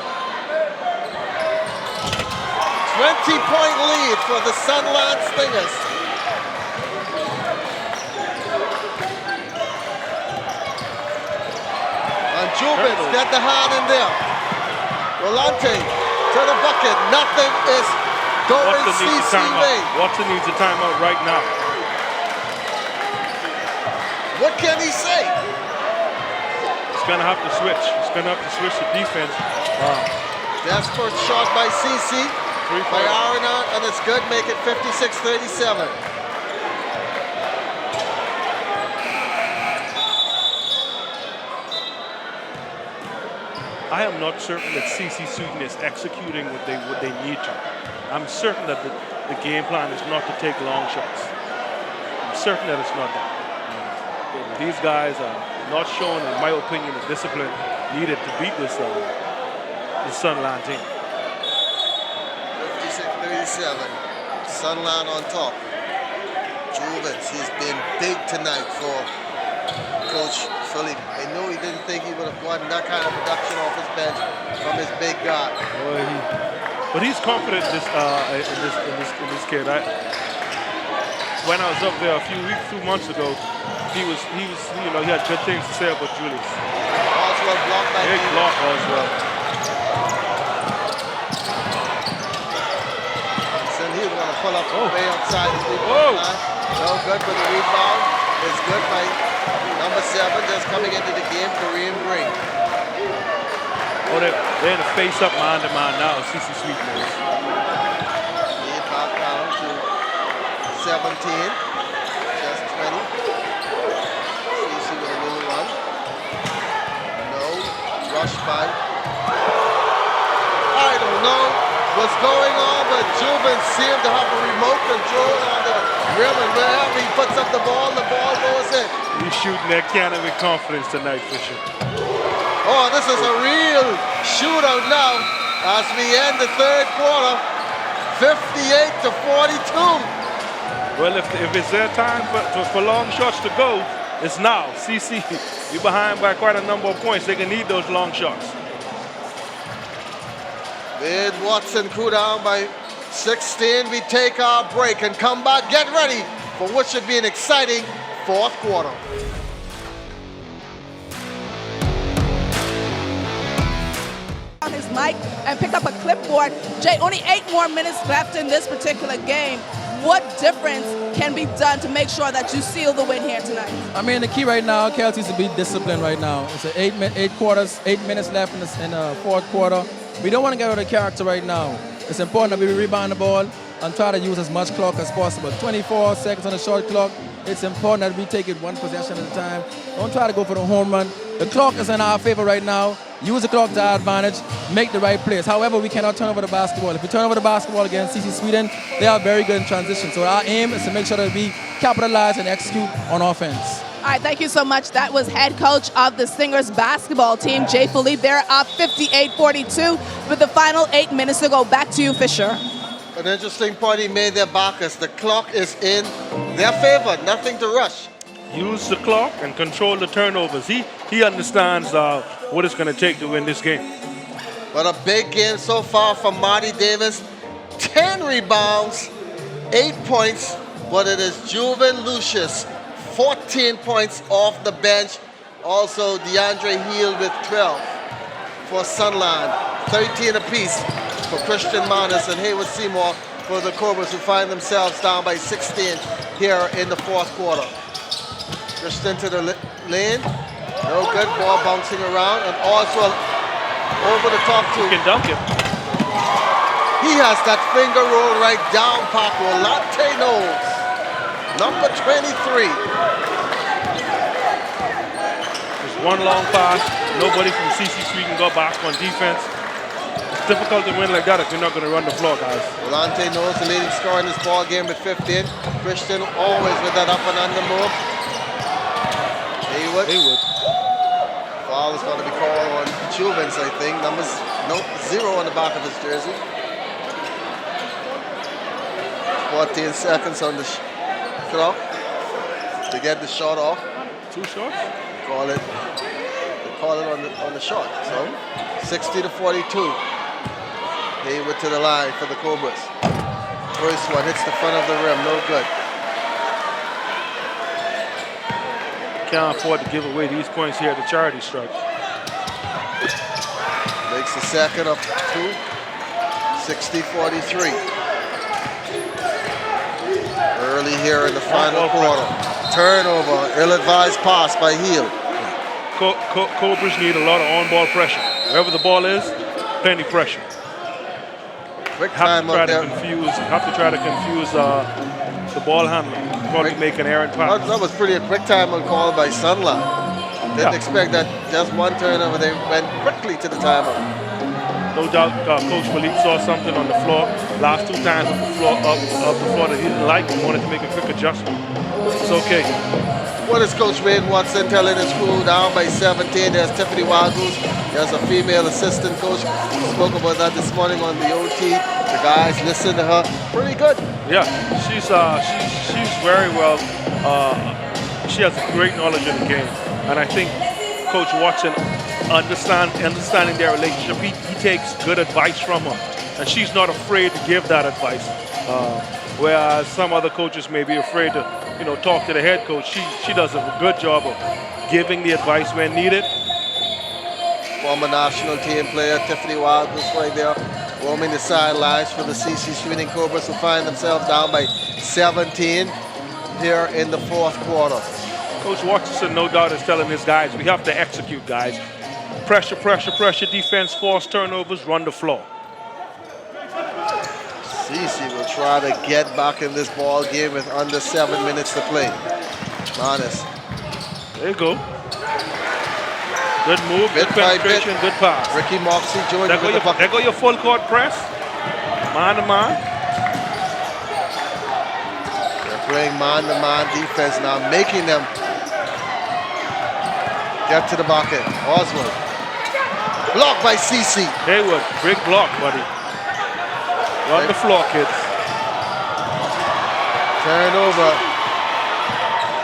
20-point lead for the Sunland Stingers. And Jubins get the hand in there. Rolontae to the bucket. Nothing is going CC way. Watson needs a timeout right now. What can he say? He's going to have to switch. He's going to have to switch the defense. Wow. Desperate shot by CC. By Aronon, and it's good. Make it 56-37. I am not certain that CC Sweden is executing what they need to. I'm certain that the game plan is not to take long shots. I'm certain that it's not that. These guys are not showing, in my opinion, the discipline needed to beat this Sunland team. 56-37. Sunland on top. Jubins, he's been big tonight for Coach Philippe. I know he didn't think he would have gotten that kind of production off his bench from his big guy. But he's confident in this kid. When I was up there a few months ago, he had good things to say about Julius. Oswald blocked by big block, Oswald. So he's going to pull up way outside the three-point line. No good for the rebound. It's good by number 7, just coming into the game, Kareem Green. Oh, they're in a face-up man-to-man now, CC Sweetness. Lead back down to 17, just 20. CC with a little run. No, rush by. I don't know what's going on, but Jubin seemed to have a remote control on the rim, and wherever he puts up the ball goes in. He's shooting that cannon with confidence tonight, Fisher. Oh, this is a real shootout now as we end the third quarter, 58-42. Well, if it's their time for long shots to go, it's now. CC, you're behind by quite a number of points. They can need those long shots. Wade Watson cool down by 16. We take our break and come back. Get ready for what should be an exciting fourth quarter. On his mic and pick up a clipboard. Jay, only 8 more minutes left in this particular game. What difference can be done to make sure that you seal the win here tonight? I mean, the key right now, KLT, is to be disciplined right now. It's 8 minutes left in the fourth quarter. We don't want to get out of character right now. It's important that we rebound the ball and try to use as much clock as possible. 24 seconds on the shot clock. It's important that we take it one possession at a time. Don't try to go for the home run. The clock is in our favor right now. use the clock to our advantage, make the right plays. However, we cannot turn over the basketball. If we turn over the basketball against CC Sweden, they are very good in transition. So our aim is to make sure that we capitalize and execute on offense. All right, thank you so much. That was head coach of the Stingers basketball team, Jay Philippe. They're up 58-42 with the final 8 minutes to go. Back to you, Fisher. An interesting point he made there, Bacchus. The clock is in their favor. Nothing to rush. Use the clock and control the turnovers. He understands what it's going to take to win this game. But a big game so far from Marty Davis. 10 rebounds, 8 points, but it is Juven Lucius, 14 points off the bench. Also, DeAndre Hill with 12 for Sunland. 13 apiece for Christian Manis and Hayward Seymour for the Cobras, who find themselves down by 16 here in the fourth quarter. Christian to the lane. No good. Ball bouncing around. And also over the top to... You can dunk it. He has that finger roll right down, Pac. Rolontae Knowles, number 23. Just one long pass. Nobody from CC Sweden got back on defense. It's difficult to win like that if you're not going to run the floor, guys. Rolontae Knowles, the leading scorer in this ball game with 15. Christian always with that up and under move. Hayward. Foul is going to be called on Juvens, I think. Numbers 0 on the back of his jersey. 14 seconds on the clock to get the shot off. 2 shots? They call it on the shot. So 60-42. Hayward to the line for the Cobras. First one hits the front of the rim, no good. Can't afford to give away these points here at the charity stripe. Makes the second up 2. 60-43. Early here in the final quarter. Turnover, ill-advised pass by Hill. Cobras need a lot of on-ball pressure. Wherever the ball is, plenty pressure. Quick time up there. Have to try to confuse the ball handler. Probably make an errant pass. That was pretty a quick time call by Sunland. Didn't expect that just one turnover. They went quickly to the timeout. No doubt, Coach Philippe saw something on the floor. Last 2 times up the floor that he didn't like and wanted to make a quick adjustment. It's okay. What is Coach Wade Watson telling his crew? Down by 17. There's Tiffany Wagoos. There's a female assistant coach. We spoke about that this morning on the OT. The guys listen to her. Pretty good. Yeah, she's very well. She has a great knowledge of the game, and I think Coach Watson understanding their relationship. He takes good advice from her, and she's not afraid to give that advice. Whereas some other coaches may be afraid to, talk to the head coach. She does a good job of giving the advice when needed. Former national team player Tiffany Wagoos right there, roaming the sidelines for the CC Sweden Cobras, who find themselves down by 17 here in the fourth quarter. Coach Watson, no doubt, is telling his guys, we have to execute, guys. Pressure, pressure, pressure, defense, force turnovers, run the floor. CC will try to get back in this ball game with under 7 minutes to play. Manis. There you go. Good move, good penetration, good pass. Ricky Moxie joined with the bucket. There go your full court press. Man to man. They're playing man-to-man defense now, making them get to the bucket. Oswald. Blocked by CC. Hayward, big block, buddy. Run the floor, kids. Turnover.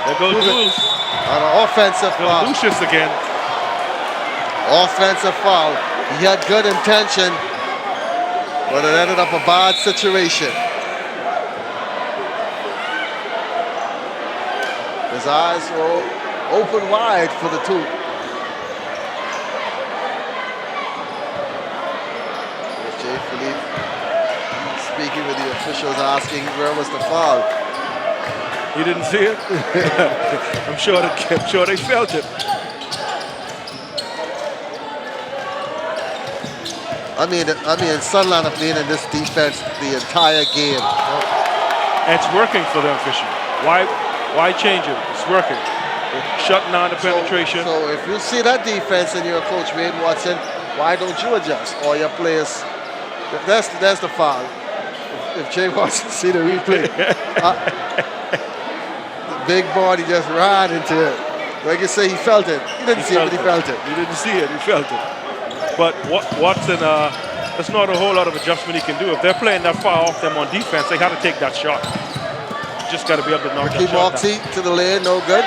There goes Luce. On an offensive foul. Lucius again. Offensive foul. He had good intention, but it ended up a bad situation. His eyes were open wide for the two. There's Jay Philippe speaking with the officials, asking where was the foul. You didn't see it? I'm sure they felt it. I mean, Sunland have been in this defense the entire game. And it's working for them, Fisher. Why change it? It's working. shutting down the penetration. So if you see that defense and you're Coach Wade Watson, why don't you adjust? Or your players, that's the foul. If Jay Watson see the replay, the big body just ran into it. Like you say, he felt it. He didn't see it, but he felt it. He didn't see it, he felt it. But Watson, there's not a whole lot of adjustment he can do. If they're playing that far off them on defense, they got to take that shot. Just got to be able to knock that shot down. To the lane, no good.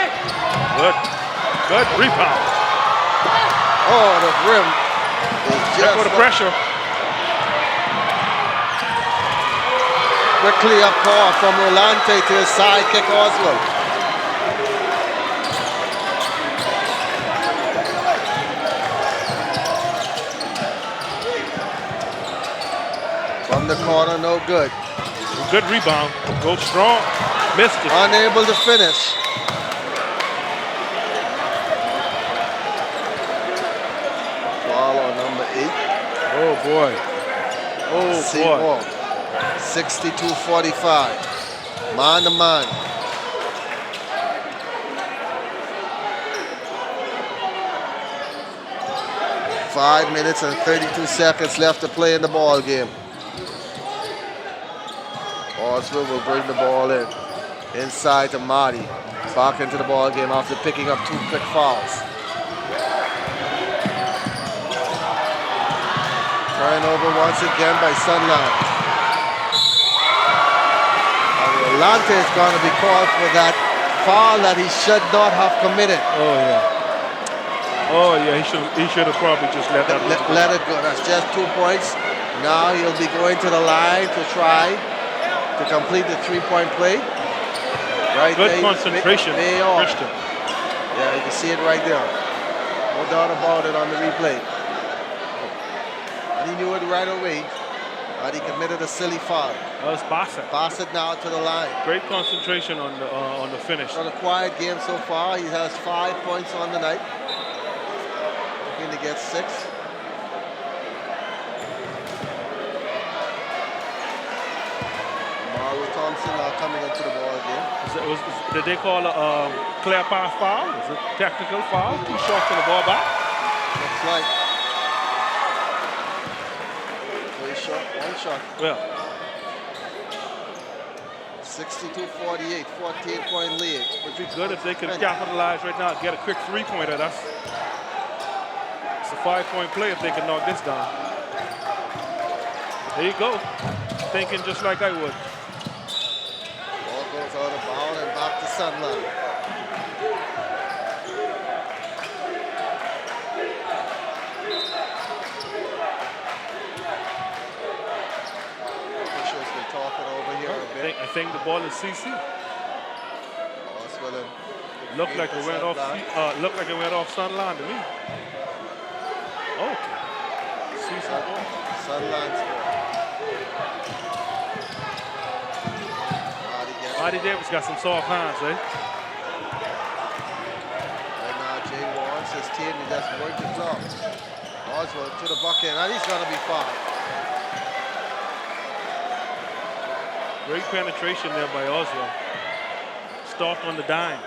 Good rebound. Oh, the rim. Check for the pressure. Quickly up court from Rolontae to his side kick Oswald. From the corner, no good. Good rebound. Go strong. Missed it. Unable to finish. Foul on number 8. Oh boy. Oh boy. 62-45. Man to man. Five minutes and 32 seconds left to play in the ball game. Oswald will bring the ball in. Inside to Marty. Back into the ball game after picking up 2 quick fouls. Turnover once again by Sunland. Rolontae is going to be called for that foul that he should not have committed. Oh yeah. Oh yeah, he should have probably just let that let it go. That's just 2 points. Now he'll be going to the line to try to complete the 3-point play. Right Good there, concentration, Christian. Yeah, you can see it right there. No doubt about it on the replay. And he knew it right away. But he committed a silly foul. That was Bassett. Bassett now to the line. Great concentration on the finish. On a quiet game so far. He has 5 points on the night. Looking to get 6. Thompson now coming into the ball game. Did they call a clear pass foul? Is it technical foul? 2 shots to the ball back? Looks like. 1 shot. Well. 62-48, 14-point lead. It would be good if they could capitalize right now, get a quick 3-pointer. It's a 5-point play if they can knock this down. There you go. Thinking just like I would. Ball goes out of bounds and back to Sunland. Officials been talking over here a bit. I think the ball is CC. Looked like it went off. Looked like it went off Sunland to me. Okay. CC ball. Sunland's ball. Marty Davis got some soft hands, eh? Right now, Jay wants his team to just work the job. Oswald to the bucket, and he's going to be fouled. Great penetration there by Oswald. Stalked on the dime.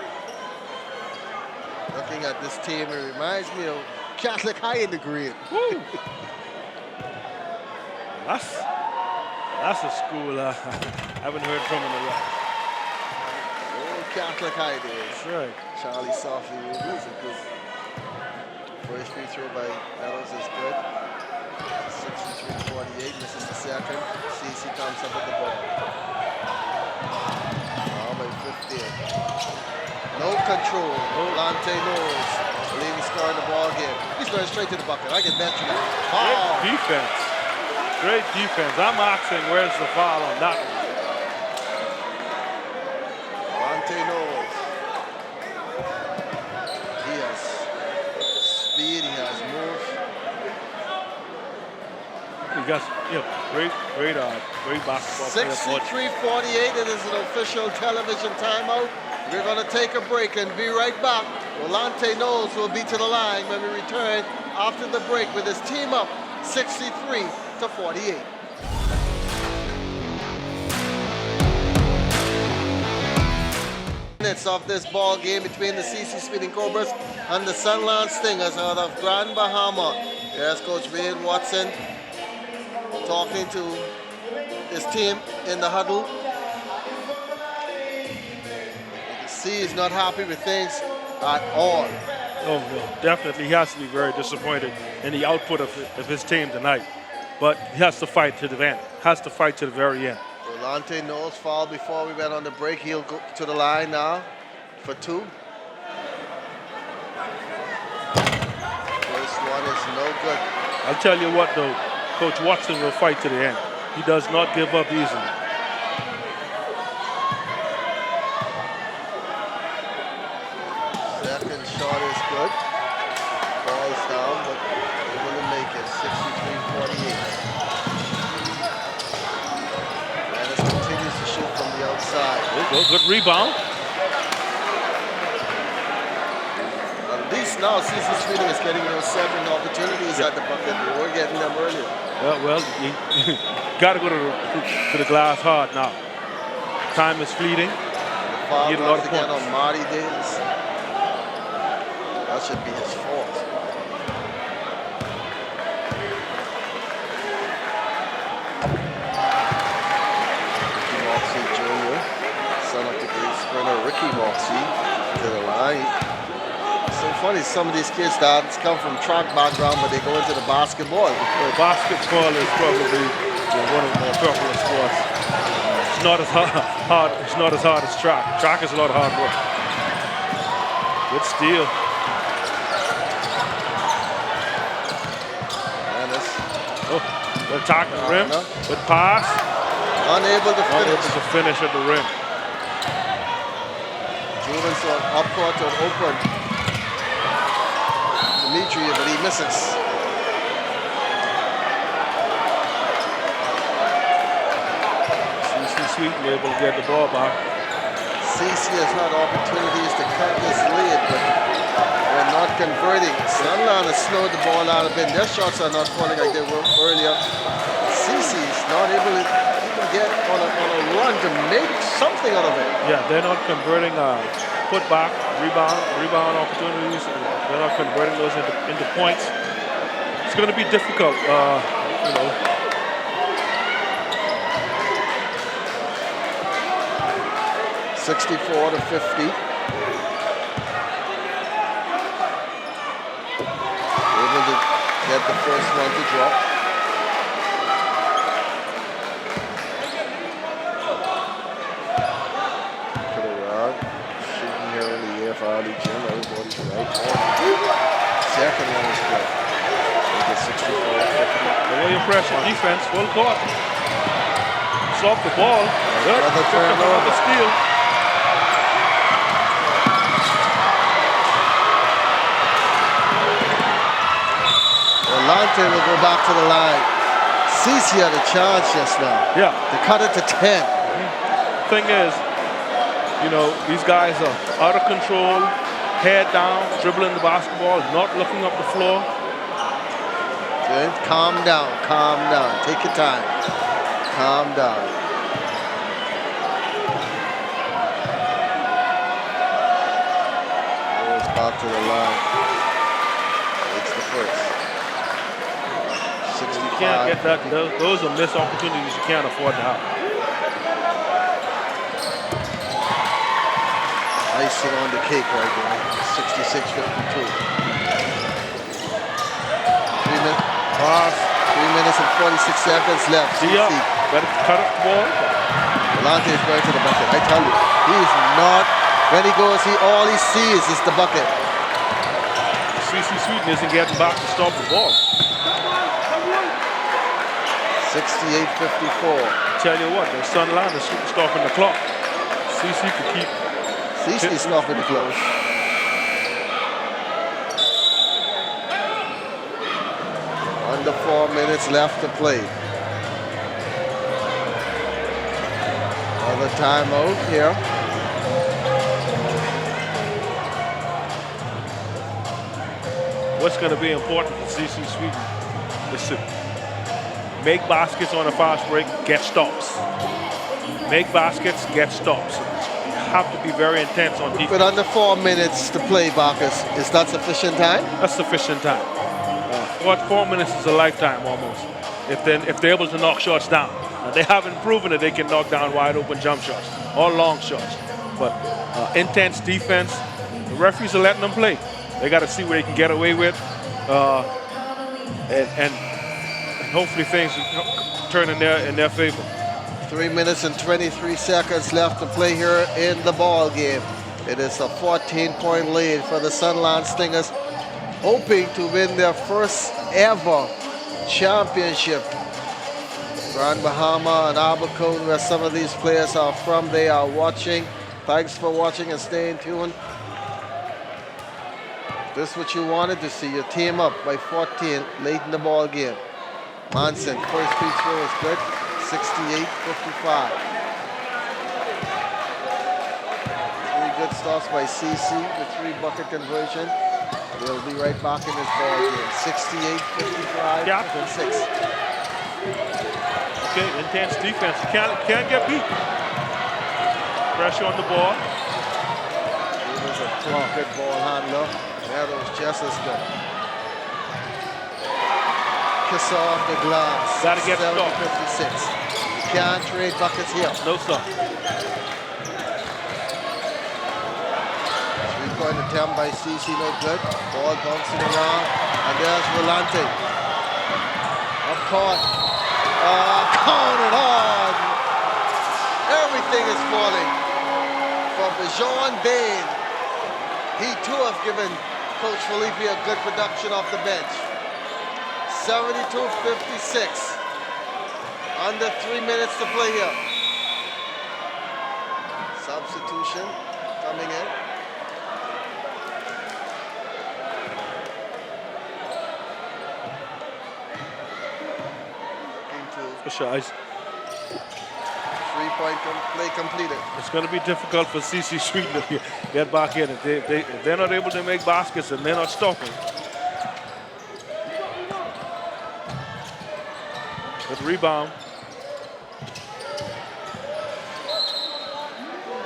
Looking at this team, it reminds me of Catholic High in the green. Woo! That's a school I haven't heard from in a while. Catholic High days. That's right. Charlie Softly, he's a good. First free throw by Meadows is good. 63-48, misses the second. CC comes up with the ball. Now by 15. No control. Rolontae Knowles, the leading scorer in the ball game. He's going straight to the bucket. I can bet you that. Great defense. Great defense. I'm asking where's the foul on that one. Knowles. He has speed, he has moves. He got great basketball. 63-48, it is an official television timeout. We're going to take a break and be right back. Rolontae Knowles will be to the line when we return after the break with his team up 63-48. minutes of this ball game between the CC Speeding Cobras and the Sunland Stingers out of Grand Bahama. Here's Coach Wade Watson talking to his team in the huddle. You can see he's not happy with things at all. Oh, well, definitely. He has to be very disappointed in the output of his team tonight. But he has to fight to the end. Has to fight to the very end. Rolontae Knowles fouled before we went on the break. He'll go to the line now for 2. First one is no good. I'll tell you what, though. Coach Watson will fight to the end. He does not give up easily. Second shot is good. Falls down, but able to make it. 63-48. Dennis continues to shoot from the outside. Good rebound. At least now CC Speeding is getting those second opportunities at the bucket. They were getting them earlier. Well, you got to go to the glass hard now. Time is fleeting. The foul Get a lot once of again points. on Marty Davis. That should be his fault. Ricky Moxie Jr., son of the great sprinter Ricky Moxie, to the line. It's so funny, some of these kids that come from track background, but they go into the basketball. Well, basketball is probably one of the more popular sports. It's not as hard. It's not as hard as track. Track is a lot of hard work. Good steal. Dennis, Attack the rim. Good pass. unable to finish. Unable to finish at the rim. Juvenson up court to open. Dimitri, but he misses. CC Sweeten able to get the ball back. CC has had opportunities to cut this lead, but they're not converting. Sunland has slowed the ball out a bit. Their shots are not falling like they were earlier. CC is not able to even get on a run to make something out of it. Yeah, they're not converting put back, rebound opportunities. They're not converting those into points. It's going to be difficult, you know. 64-50. Able to get the first one to drop. To the rod. Shooting here in the air for Ali Jim. Everybody's right. Second one is good. Make it 64-50. The way you pressure defense, full court. Stop the ball. Good. Another turnover. Another steal. Rolontae will go back to the line. CC had a chance just now. Yeah. To cut it to 10. Thing is, you know, these guys are out of control, head down, dribbling the basketball, not looking up the floor. Good. Calm down, calm down. Take your time. Calm down. Goes back to the line. It's the first. You can't get that. Those are missed opportunities you can't afford to have. Icing on the cake right there. 66-52. 3 minutes and 46 seconds left. See up. Better cut up the ball. Rolontae is going to the bucket. I tell you, he's not. When he goes, all he sees is the bucket. CC Sweeten isn't getting back to stop the ball. 68-54. Tell you what, the Sunland is stopping the clock. CC could keep. CC's stopping the clock. Under 4 minutes left to play. Another timeout here. What's going to be important for CC Sweeten is to make baskets on a fast break, get stops. Make baskets, get stops. You have to be very intense on defense. With under 4 minutes to play, Bacchus, is that sufficient time? That's sufficient time. 4 minutes is a lifetime almost. If they're able to knock shots down. Now, they haven't proven that they can knock down wide open jump shots or long shots. But intense defense, the referees are letting them play. They got to see what they can get away with. And hopefully things turn in their favor. 3 minutes and 23 seconds left to play here in the ball game. It is a 14-point lead for the Sunland Stingers, hoping to win their first ever championship. Grand Bahama and Abercrombie, where some of these players are from, they are watching. Thanks for watching and staying tuned. This is what you wanted to see, your team up by 14 late in the ball game. Manson, first free throw is good, 68-55. 3 good stops by CC, the 3-bucket conversion. They'll be right back in this ball game, 68-55, Yeah. 6. Okay, intense defense. Can't get beat. Pressure on the ball. He was a good ball handler. That was just as good. Kiss off the glass. Gotta get stopped. 56. You can't trade buckets here. No stop. 3-point attempt by CC, no good. Ball bouncing around. And there's Rolontae. Up court. Count it on. Everything is falling for Bajon Bain. He too has given Coach Felipe a good production off the bench. 72-56. Under 3 minutes to play here. Substitution coming in. For sure. 3-point play completed. It's going to be difficult for CC Street to get back in. If they're not able to make baskets and they're not stopping. Good rebound.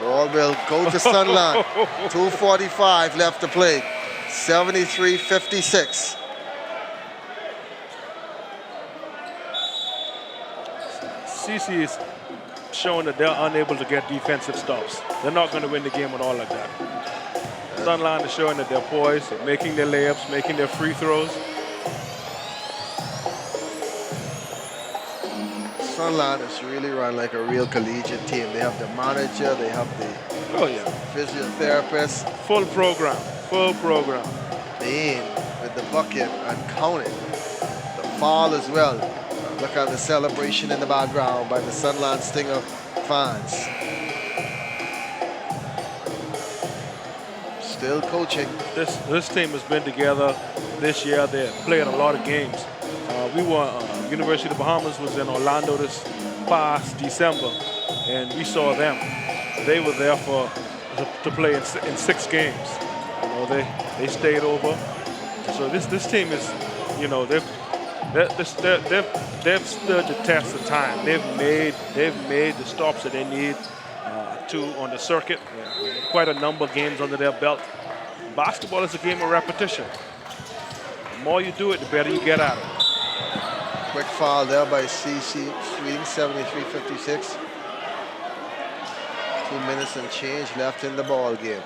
Ball will go to Sunland. 2:45 left to play. 73-56. CC is showing that they're unable to get defensive stops. They're not going to win the game at all like that. Sunland is showing that they're poised, making their layups, making their free throws. Sunland is really run like a real collegiate team. They have the manager, they have the physiotherapist. Full program, full program. Bain with the bucket and counting. The foul as well. Look at the celebration in the background by the Sunland Stinger fans. Still coaching. This team has been together this year. They're playing a lot of games. University of the Bahamas was in Orlando this past December, and we saw them. They were there to play in 6 games. You know, they stayed over. So this team is, you know, they've stood the test of time. They've made the stops that they need on the circuit. Quite a number of games under their belt. Basketball is a game of repetition. The more you do it, the better you get at it. Quick foul there by CC Streeting, 73-56. 2 minutes and change left in the ball game.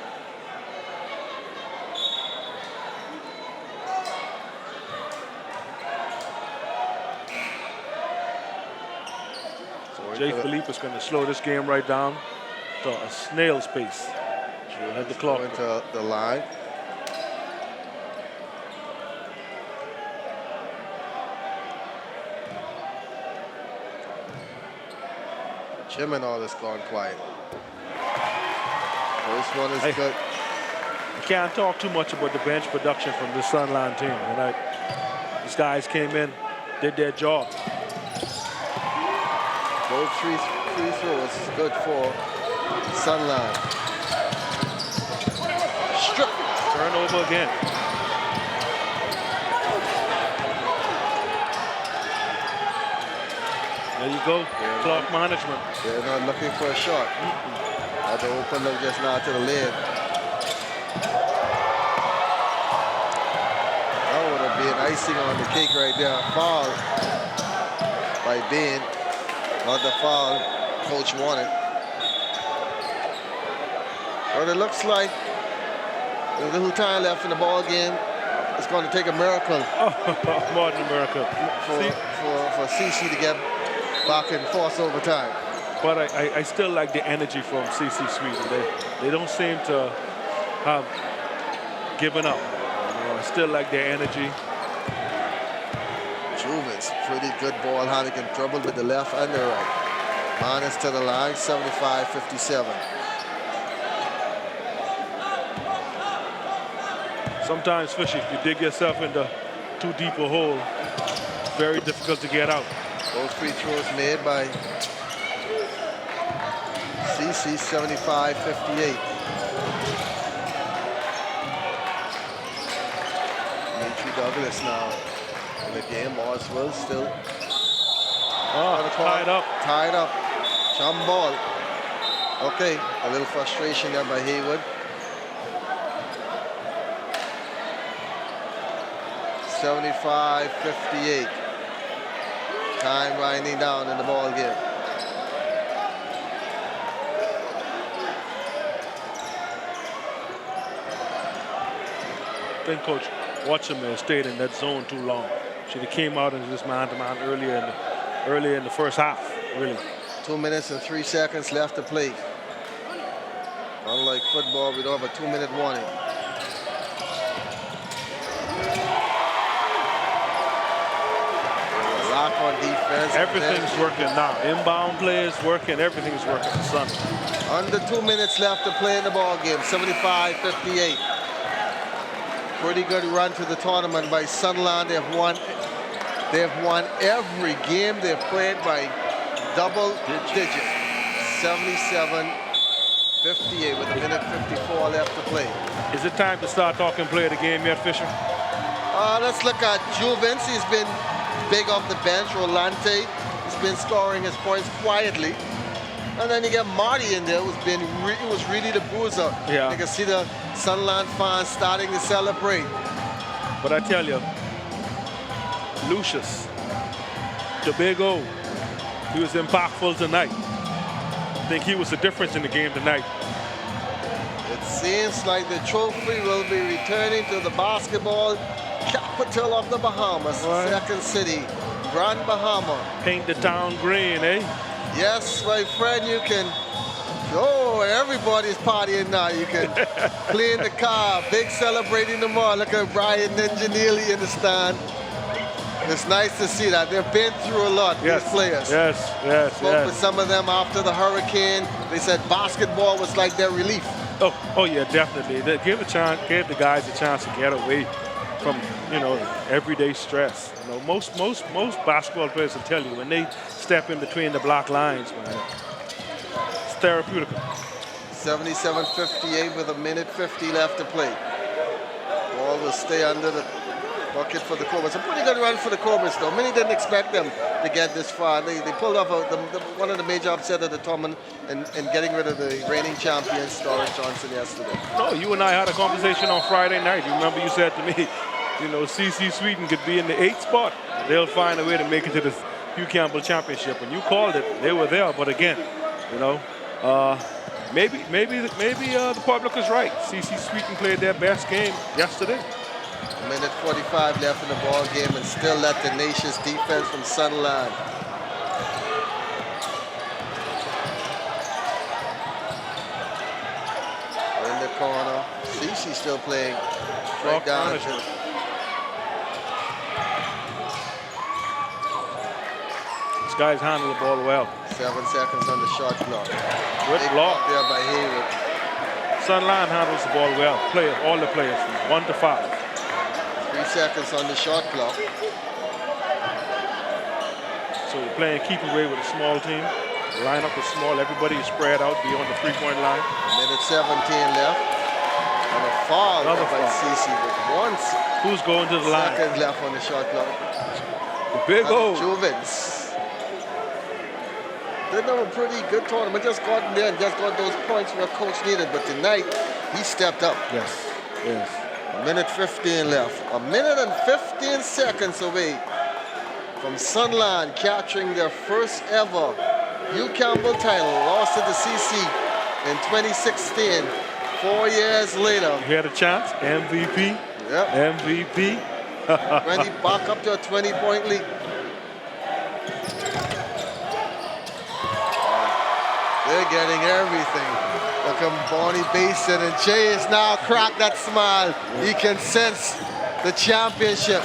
Jay Philippe is going to slow this game right down to a snail's pace. At the clock. Into the line. Jim and all has gone quiet. First one is good. I can't talk too much about the bench production from the Sunland team. These guys came in, did their job. Both free throws good for Sunland. Strip. Turnover again. There you go. Clock management. They're not looking for a shot. Had to open look just now to the lid. That would have been icing on the cake right there. Foul by Bain. Not the foul coach wanted. But it looks like there's little time left in the ball game. It's going to take a miracle. More than a miracle. For CC to get back in force overtime. But I still like the energy from CC Sweden. They don't seem to have given up. I still like their energy. Juvens, pretty good ball hand. He can dribble with the left and the right. Minus to the line, 75-57. Sometimes, Fishy, if you dig yourself into too deep a hole, it's very difficult to get out. Both free throws made by CC, 75-58. Dimitri Douglas now in the game. Oswald still tied up. Tied up. Jump ball. Okay, a little frustration there by Haywood. 75-58. Time winding down in the ball game. I think Coach Watson may have stayed in that zone too long. Should have came out into this man-to-man earlier in the first half, really. 2 minutes and 3 seconds left to play. Unlike football, we don't have a 2-minute warning. Lock on defense. Everything's working now. Inbound play is working. Everything's working for Sun. Under 2 minutes left to play in the ball game. 75-58. Pretty good run to the tournament by Sunland. They've won every game they've played by double digit. 77-58 with a minute 54 left to play. Is it time to start talking play of the game yet, Fisher? Let's look at Juvens. He's been big off the bench. Rolontae, he's been scoring his points quietly. And then you get Marty in there, who was really the bruiser. Yeah. You can see the Sunland fans starting to celebrate. But I tell you, Lucius, the big O, he was impactful tonight. I think he was the difference in the game tonight. It seems like the trophy will be returning to the basketball capital of the Bahamas, right. Second city, Grand Bahama. Paint the town green, eh? Yes, my friend, you can. Oh, everybody's partying now. You can clean the car. Big celebrating tomorrow. Look at Brian Ninja Neely in the stand. It's nice to see that. They've been through a lot, these players. Yes. Spoke with some of them after the hurricane. They said basketball was like their relief. Oh yeah, definitely. They gave the guys a chance to get away from, everyday stress. Most basketball players will tell you when they step in between the black lines, man, it's therapeutic. 77-58 with a minute 50 left to play. Ball will stay under the bucket for the Cobras. A pretty good run for the Cobras, though. Many didn't expect them to get this far. They pulled off one of the major upsets of the tournament and getting rid of the reigning champion, Storage Johnson, yesterday. No, you and I had a conversation on Friday night. You remember you said to me, CC Sweden could be in the 8th spot. They'll find a way to make it to the Hugh Campbell Championship. When you called it, they were there. But again, maybe the public is right. CC Sweden played their best game yesterday. A minute 45 left in the ball game and still let the nation's defense from Sunland. In the corner, CC still playing. Right down. These guys handle the ball well. 7 seconds on the shot clock. Good block there by Haywood. Sunland handles the ball well. All the players from 1 to 5. 3 seconds on the shot clock. So you're playing keep away with a small team. The lineup is small. Everybody is spread out beyond the 3-point line. Minute 17 left. And a foul by CC with 1 Who's going to the line? Seconds left on the shot clock. The big O. Juvens. They've done a pretty good tournament. Just got in there and just got those points where coach needed. But tonight, he stepped up. Yes, yes. A minute 15 left. A minute and 15 seconds away from Sunland capturing their first ever Hugh Campbell title. Lost to the CC in 2016. 4 years later. You had a chance. MVP. Yep. MVP. Ready back up to a 20-point lead. They're getting everything. Look at Bonnie Basin, and Jay is now cracked that smile. He can sense the championship.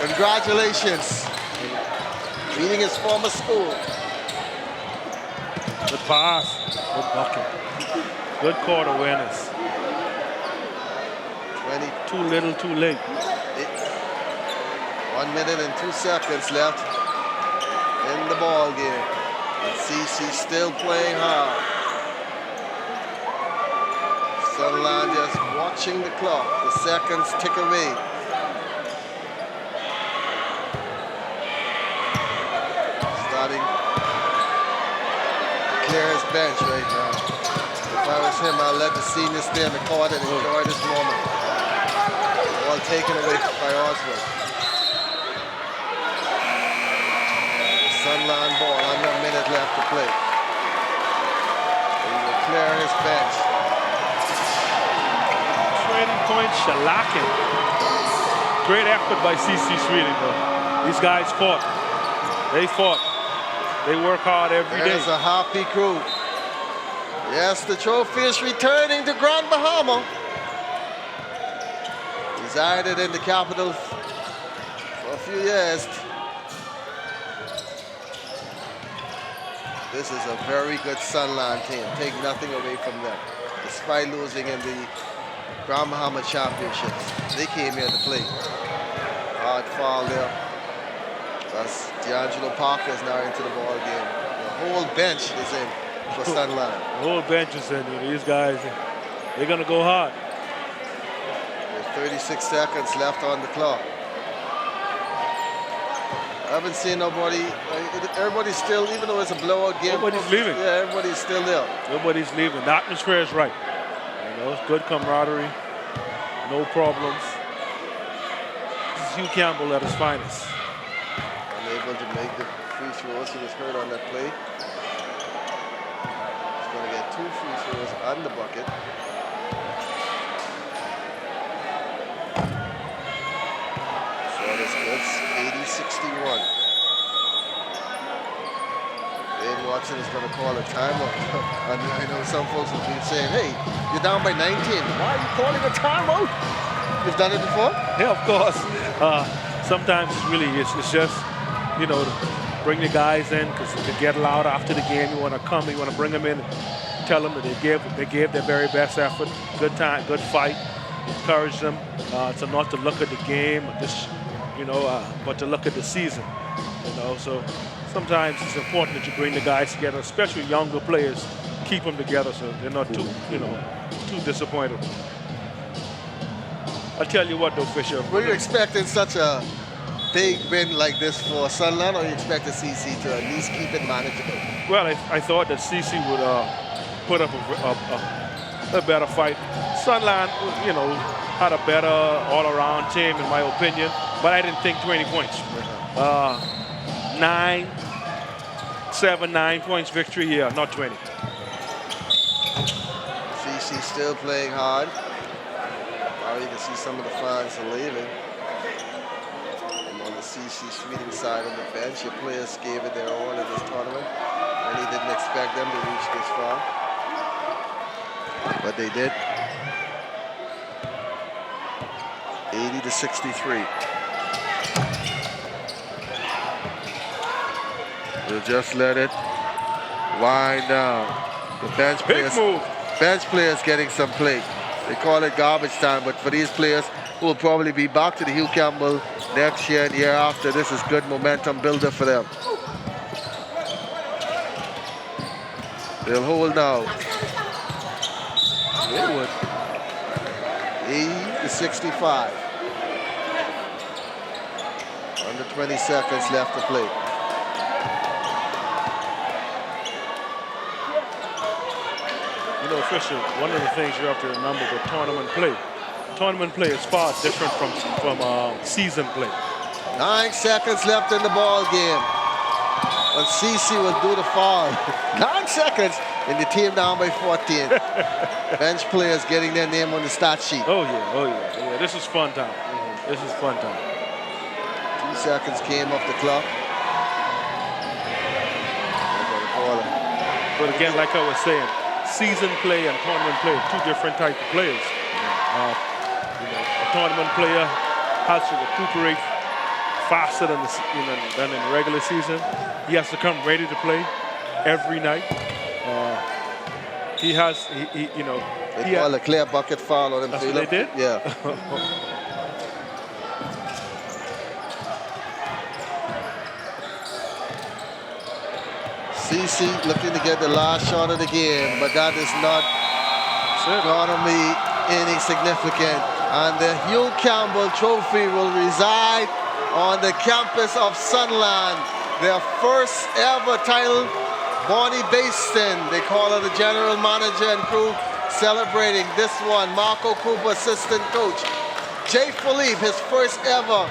Congratulations. Beating his former school. Good pass. Good bucket. Good court awareness. 20. Too little, too late. 1 minute and 2 seconds left in the ball game. And CC still playing hard. Sunland just watching the clock. The seconds tick away. Starting to clear his bench right now. If I was him, I'd let the seniors stay in the court and enjoy this moment. All taken away by Oswald. Sunland ball, under a minute left to play. He will clear his bench. Trading points, shellacking. Great effort by CC Sweeting, though. These guys fought. They fought. They work hard every day. There's a happy crew. Yes, the trophy is returning to Grand Bahama. Resided in the capital for a few years. This is a very good Sunland team. Take nothing away from them. Despite losing in the Grand Bahama Championships, they came here to play. Hard foul there. That's D'Angelo Parker is now into the ball game. The whole bench is in for Sunland. The whole bench is in. These guys, they're going to go hard. There's 36 seconds left on the clock. I haven't seen nobody. Everybody's still, even though it's a blowout game. Nobody's leaving. Yeah, everybody's still there. Nobody's leaving. The atmosphere is right. You know, it's good camaraderie. No problems. This is Hugh Campbell at his finest. Unable to make the free throws. He was hurt on that play. He's going to get 2 free throws on the bucket. Shot is good. 80-61. Dave Watson is going to call a timeout. And I know some folks have been saying, hey, you're down by 19. Why are you calling a timeout? You've done it before? Yeah, of course. Sometimes it's just, you know, to bring the guys in because they get loud after the game. You want to come, you want to bring them in, and tell them that they gave their very best effort. Good time, good fight. Encourage them to not to look at the game, or just, you know, but to look at the season. You know, so sometimes it's important that you bring the guys together, especially younger players. Keep them together so they're not too, you know, too disappointed. I'll tell you what, though, Fisher. Were you expecting such a big win like this for Sunland, or you expected CC to at least keep it manageable? Well, I thought that CC would put up a better fight. Sunland, you know, had a better all-around team, in my opinion, but I didn't think 20 points. 9 points victory here, not 20. CC still playing hard. Now you can see some of the fans are leaving. And on the CC Sweeting side of the bench, your players gave it their all in this tournament. Many didn't expect them to reach this far, but they did. 80-63. They'll just let it wind down. The bench players getting some play. They call it garbage time, but for these players who will probably be back to the Hugh Campbell next year and year after, this is good momentum builder for them. They'll hold now. They would. 80-65. Under 20 seconds left to play. know, Fisher, one of the things you have to remember with tournament play is far different from season play. 9 seconds left in the ball game. And CC will do the foul. 9 seconds, and the team down by 14. Bench players getting their name on the stat sheet. Oh yeah. This is fun time. This is fun time. 2 seconds came off the clock. But again, like I was saying, season play and tournament play are 2 different types of players. A tournament player has to recuperate faster than in the regular season. He has to come ready to play every night. They call a clear bucket foul on him. That's what they did? Yeah. CC looking to get the last shot of the game, but that is not going to be any significant. And the Hugh Campbell Trophy will reside on the campus of Sunland. Their first ever title. Bonnie Baston, they call her the general manager and crew, celebrating this one. Marco Cooper, assistant coach. Jay Philippe, his first ever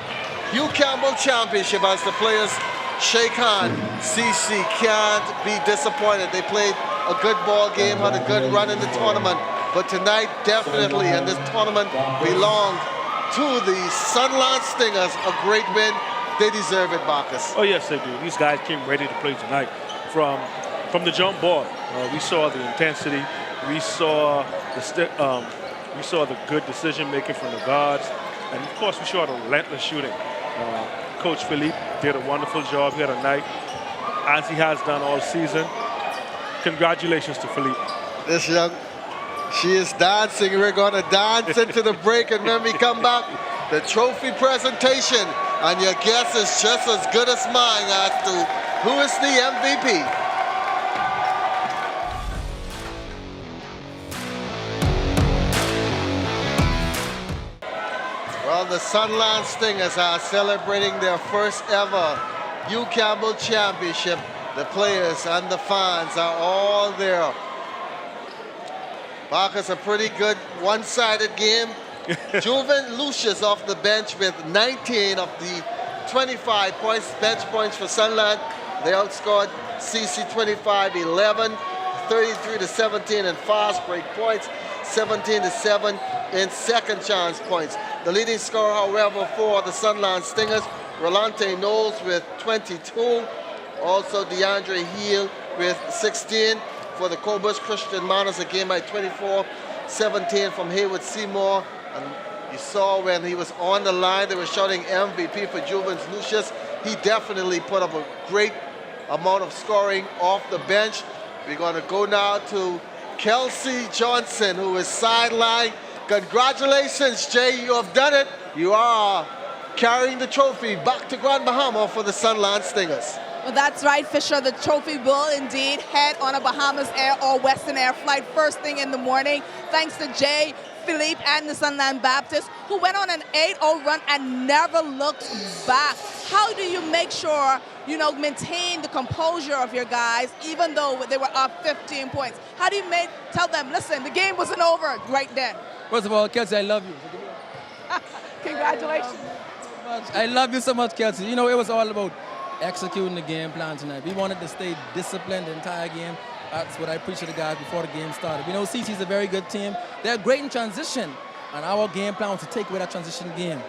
Hugh Campbell championship as the players shake hands. CC can't be disappointed. They played a good ball game, had a good run in the tournament. But tonight, definitely, and this tournament belonged to the Sunland Stingers. A great win. They deserve it, Marcus. Oh, yes, they do. These guys came ready to play tonight. From the jump ball, we saw the intensity. We saw the good decision making from the guards, and of course we saw the relentless shooting. Coach Philippe did a wonderful job. He had a night, as he has done all season. Congratulations to Philippe. This young, she is dancing. We're going to dance into the break, and when we come back, the trophy presentation. And your guess is just as good as mine as to who is the MVP. Well, the Sunland Stingers are celebrating their first ever Hugh Campbell Championship. The players and the fans are all there. Marcus, a pretty good one-sided game. Juven Lucius off the bench with 19 of the 25 points, bench points for Sunland. They outscored CC 25-11, 33-17 in fast break points, 17-7 in second chance points. The leading scorer, however, for the Sunland Stingers, Rolontae Knowles with 22. Also DeAndre Hill with 16. For the Cobras, Christian Manos again by 24-17 from Haywood Seymour. And you saw when he was on the line, they were shouting MVP for Juven Lucius. He definitely put up a great amount of scoring off the bench. We're going to go now to Kelsey Johnson, who is sidelined. Congratulations, Jay, you have done it. You are carrying the trophy back to Grand Bahama for the Sunland Stingers. Well, that's right, Fisher. The trophy will indeed head on a Bahamas Air or Western Air flight first thing in the morning, thanks to Jay, Philippe, and the Sunland Baptist, who went on an 8-0 run and never looked back. How do you make sure, maintain the composure of your guys, even though they were up 15 points? How do you tell them, listen, the game wasn't over right then? First of all, Kelsey, I love you. Congratulations. I love you so much, Kelsey. It was all about executing the game plan tonight. We wanted to stay disciplined the entire game. That's what I preached to the guys before the game started. We know CC's a very good team. They're great in transition, and our game plan was to take away that transition game.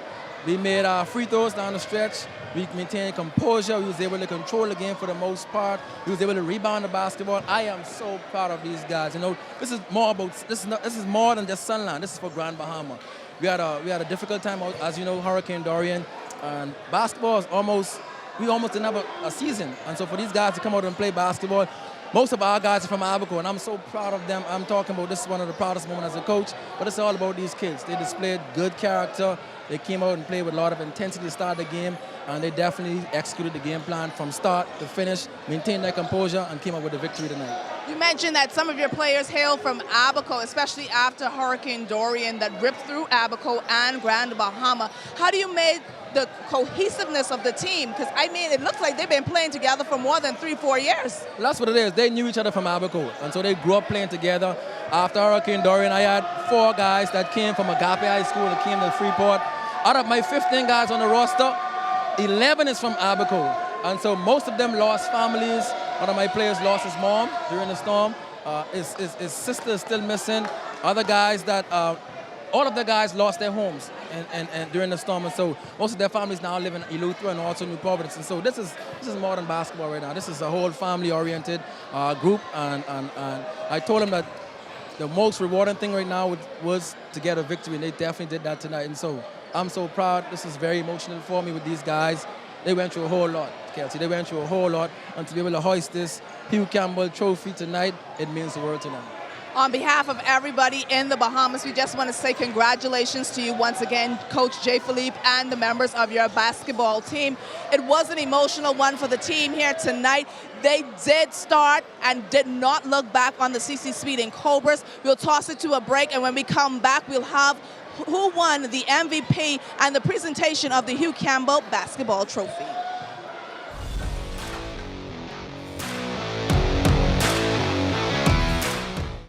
We made our free throws down the stretch. We maintained composure. We was able to control the game for the most part. We was able to rebound the basketball. I am so proud of these guys. This is more than just Sunland. This is for Grand Bahama. We had a difficult time, as you know, Hurricane Dorian, and basketball is we almost didn't have a season. And so for these guys to come out and play basketball, most of our guys are from Abaco, and I'm so proud of them. I'm talking about this is one of the proudest moments as a coach, but it's all about these kids. They displayed good character. They came out and played with a lot of intensity to start the game, and they definitely executed the game plan from start to finish, maintained their composure, and came up with a victory tonight. You mentioned that some of your players hail from Abaco, especially after Hurricane Dorian that ripped through Abaco and Grand Bahama. How do you make the cohesiveness of the team? Because, I mean, it looks like they've been playing together for more than 3-4 years. That's what it is. They knew each other from Abaco, and so they grew up playing together. After Hurricane Dorian, I had 4 guys that came from Agape High School that came to Freeport. Out of my 15 guys on the roster, 11 is from Abaco. And so most of them lost families. One of my players lost his mom during the storm. His sister is still missing. Other guys that, all of the guys lost their homes and during the storm. And so most of their families now live in Eleuthera and also New Providence. And so this is more than basketball right now. This is a whole family-oriented group. And I told them that the most rewarding thing right now was to get a victory, and they definitely did that tonight. And so I'm so proud. This is very emotional for me with these guys. They went through a whole lot, Kelsey. They went through a whole lot, and to be able to hoist this Hugh Campbell trophy tonight, it means the world to them. On behalf of everybody in the Bahamas, we just want to say congratulations to you once again, Coach J. Philippe and the members of your basketball team. It was an emotional one for the team here tonight. They did start and did not look back on the CC Speeding Cobras. We'll toss it to a break, and when we come back, we'll have who won the MVP and the presentation of the Hugh Campbell basketball trophy.